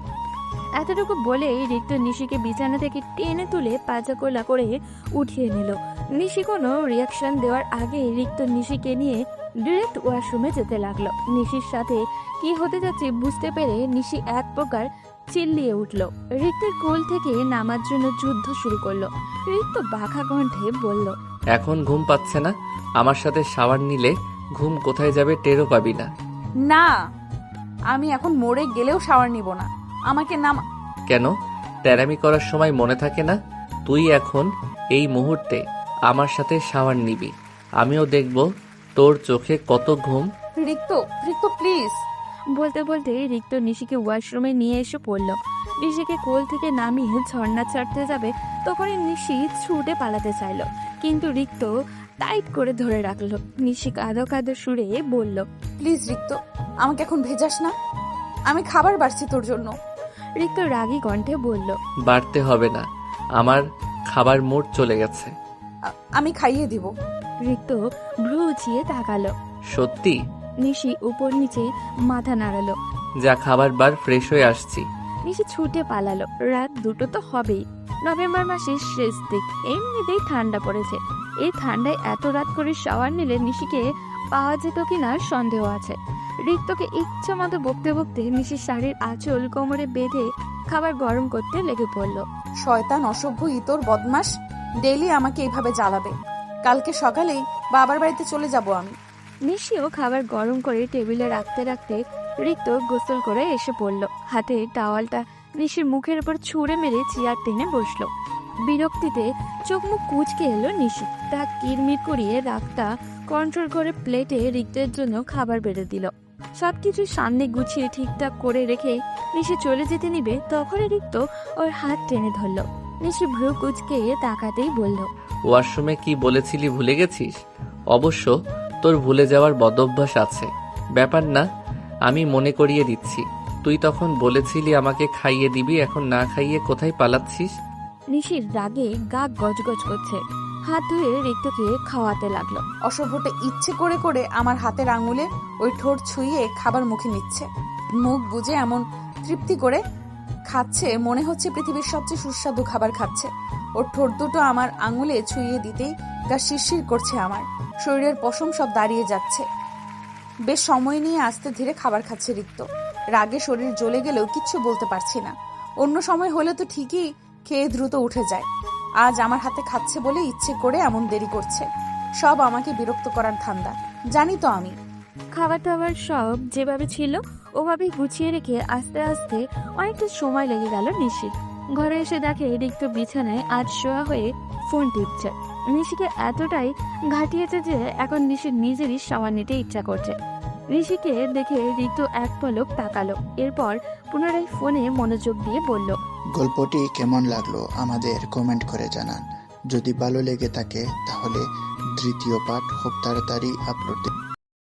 এতটুকু বলেই রিক্ত নিশিকে বিছানা থেকে টেনে তুলে পাজা কোলা করে উঠিয়ে নিল। নিশি কোনো রিয়াকশন দেওয়ার আগে রিক্ত নিশিকে নিয়ে ডিরেক্ট ওয়াশরুমে যেতে লাগলো। নিশির সাথে কি হতে যাচ্ছে বুঝতে পেরে নিশি এক প্রকার চিল্লিয়ে উঠল। রিক্তের কোল থেকে নামার জন্য যুদ্ধ শুরু করলো। রিক্ত বাঁকা কণ্ঠে বলল, এখন ঘুম পাচ্ছে না? আমার সাথে শাওয়ার নিলে ঘুম কোথায় যাবে টেরও পাবি না। না, আমি এখন মরে গেলেও শাওয়ার নিব না, আমাকে নামা। কেন? তেরামি করার সময় মনে থাকে না? তুই এখন এই মুহূর্তে আমার সাথে শাওয়ার নিবি, আমিও দেখব তোর চোখে কত ঘুম। রিক্ত, রিক্ত প্লিজ। বলতে বলতে রিক্ত নিশিকে ওয়াশরুমে নিয়ে এসে পড়ল। নিশিকে কোল থেকে নামিয়ে ঝর্ণা ছাড়তে যাবে তখনই নিশি ছুটে পালাতে চাইল, কিন্তু রিক্ত টাইট করে ধরে রাখলো। নিশি কাঁদো কাঁদো সুরে বলল, প্লিজ রিক্ত, আমাকে এখন ভেজাস না। আমি খাবার বাড়ছি তোর জন্য। রিক্ত রাগী কণ্ঠে বলল, বাড়তে হবে না, আমার খাবার মোট চলে গেছে। আমি খাইয়ে দিব। রিক্ত ভ্রু উঁচিয়ে তাকালো। সত্যি? নিশি উপর নিচে মাথা নাড়ালো। যা, খাবার বার, ফ্রেশ হয়ে আসছি। নিশি ছুটে পালালো। রাত 2টো তো হবেই। নভেম্বর মাসের শেষ দিক, এমনিতেই ঠান্ডা পড়েছে। এই ঠান্ডায় এত রাত করে শাওয়ার নিলে নিশিকে পাওয়া যেত কিনা সন্দেহ আছে। রিক্তকে ইচ্ছা মতো বকতে বকতে নিশির শাড়ির আঁচল কোমরে বেঁধে খাবার গরম করতে লেগে পড়লো। শয়তান, অসভ্য, ইতর, বদমাস, ডেইলি আমাকে এইভাবে জ্বালাবে। কালকে সকালেই বাবার বাড়িতে চলে যাব আমি। নিশিও খাবার গরম করে টেবিলে রাখতে রাখতে রিক্ত গোসল করে এসে পড়ল। হাতে টাওয়ালটা নিশির মুখের উপর ছুঁড়ে মেরে চেয়ার টেনে বসলো। বিরক্তিতে চোখ মুখ কুঁচকে এলো নিশি। তা কিরমির করিয়ে রাগটা কন্ট্রোল করে প্লেটে রিক্তের জন্য খাবার বেড়ে দিল। সবকিছু সামনে গুছিয়ে ঠিকঠাক করে রেখে নিশি চলে যেতে নিবে, তখনই রিক্ত ওর হাত টেনে ধরল। নিশি ভ্রু কুঁচকে তাকাতেই বলল, ওয়াশরুমে কি বলেছিলি ভুলে গেছিস? অবশ্য তোর ভুলে যাওয়ার বদঅভ্যাস আছে। ব্যাপার না, আমি মনে করিয়ে দিচ্ছি। তুই তখন বলেছিলি আমাকে খাইয়ে দিবি, এখন না খাইয়ে কোথায় পালাচ্ছিস? নিশির রাগে গা গজগজ করছে। হাত ধুয়ে রিক্তকে খাওয়াতে লাগলো। অসভ্যটা ইচ্ছে করে করে আমার হাতের আঙুলে ওই ঠোঁট ছুঁয়ে খাবার মুখে নিচ্ছে। মুখ বুজে এমন তৃপ্তি করে খাচ্ছে, মনে হচ্ছে পৃথিবীর সবচেয়ে সুস্বাদু খাবার খাচ্ছে। ওর ঠোঁট দুটো আমার আঙুলে ছুঁয়ে দিতেই গা শিরশির করছে, আমার শরীরের পশম সব দাঁড়িয়ে যাচ্ছে। বেশ সময় নিয়ে আস্তে ধীরে খাবার খাচ্ছে রিক্ত। রাগে শরীর জ্বলে গেলেও কিচ্ছু বলতে পারছি না। অন্য সময় হলে তো ঠিকই খেয়ে দ্রুত উঠে যায়। আজ আমার হাতে খাচ্ছে বলে ইচ্ছে করে এমন দেরি করছে। সব আমাকে বিরক্ত করার ধান্দা, জানি তো আমি। খাবার টাবার সব যেভাবে ছিল ওভাবেই গুছিয়ে রেখে আস্তে আস্তে অনেকটা সময় লেগে গেল নিশির। ঘরে এসে দেখে রিক্ত বিছানায় আজ শোয়া হয়ে ফোন টিপছে। নিশিকে এতটাই ঘাটিয়েছে যে এখন নিশির নিজেরই শাওয়ার নিতে ইচ্ছা করছে। নিশিকে দেখে রিক্ত এক পলক তাকালো, এরপর পুনরায় ফোনে মনোযোগ দিয়ে বলল, গল্পটি কেমন লাগলো আমাদের কমেন্ট করে জানান। যদি ভালো লেগে থাকে তাহলে দ্বিতীয় পার্ট খুব তাড়াতাড়ি আপলোড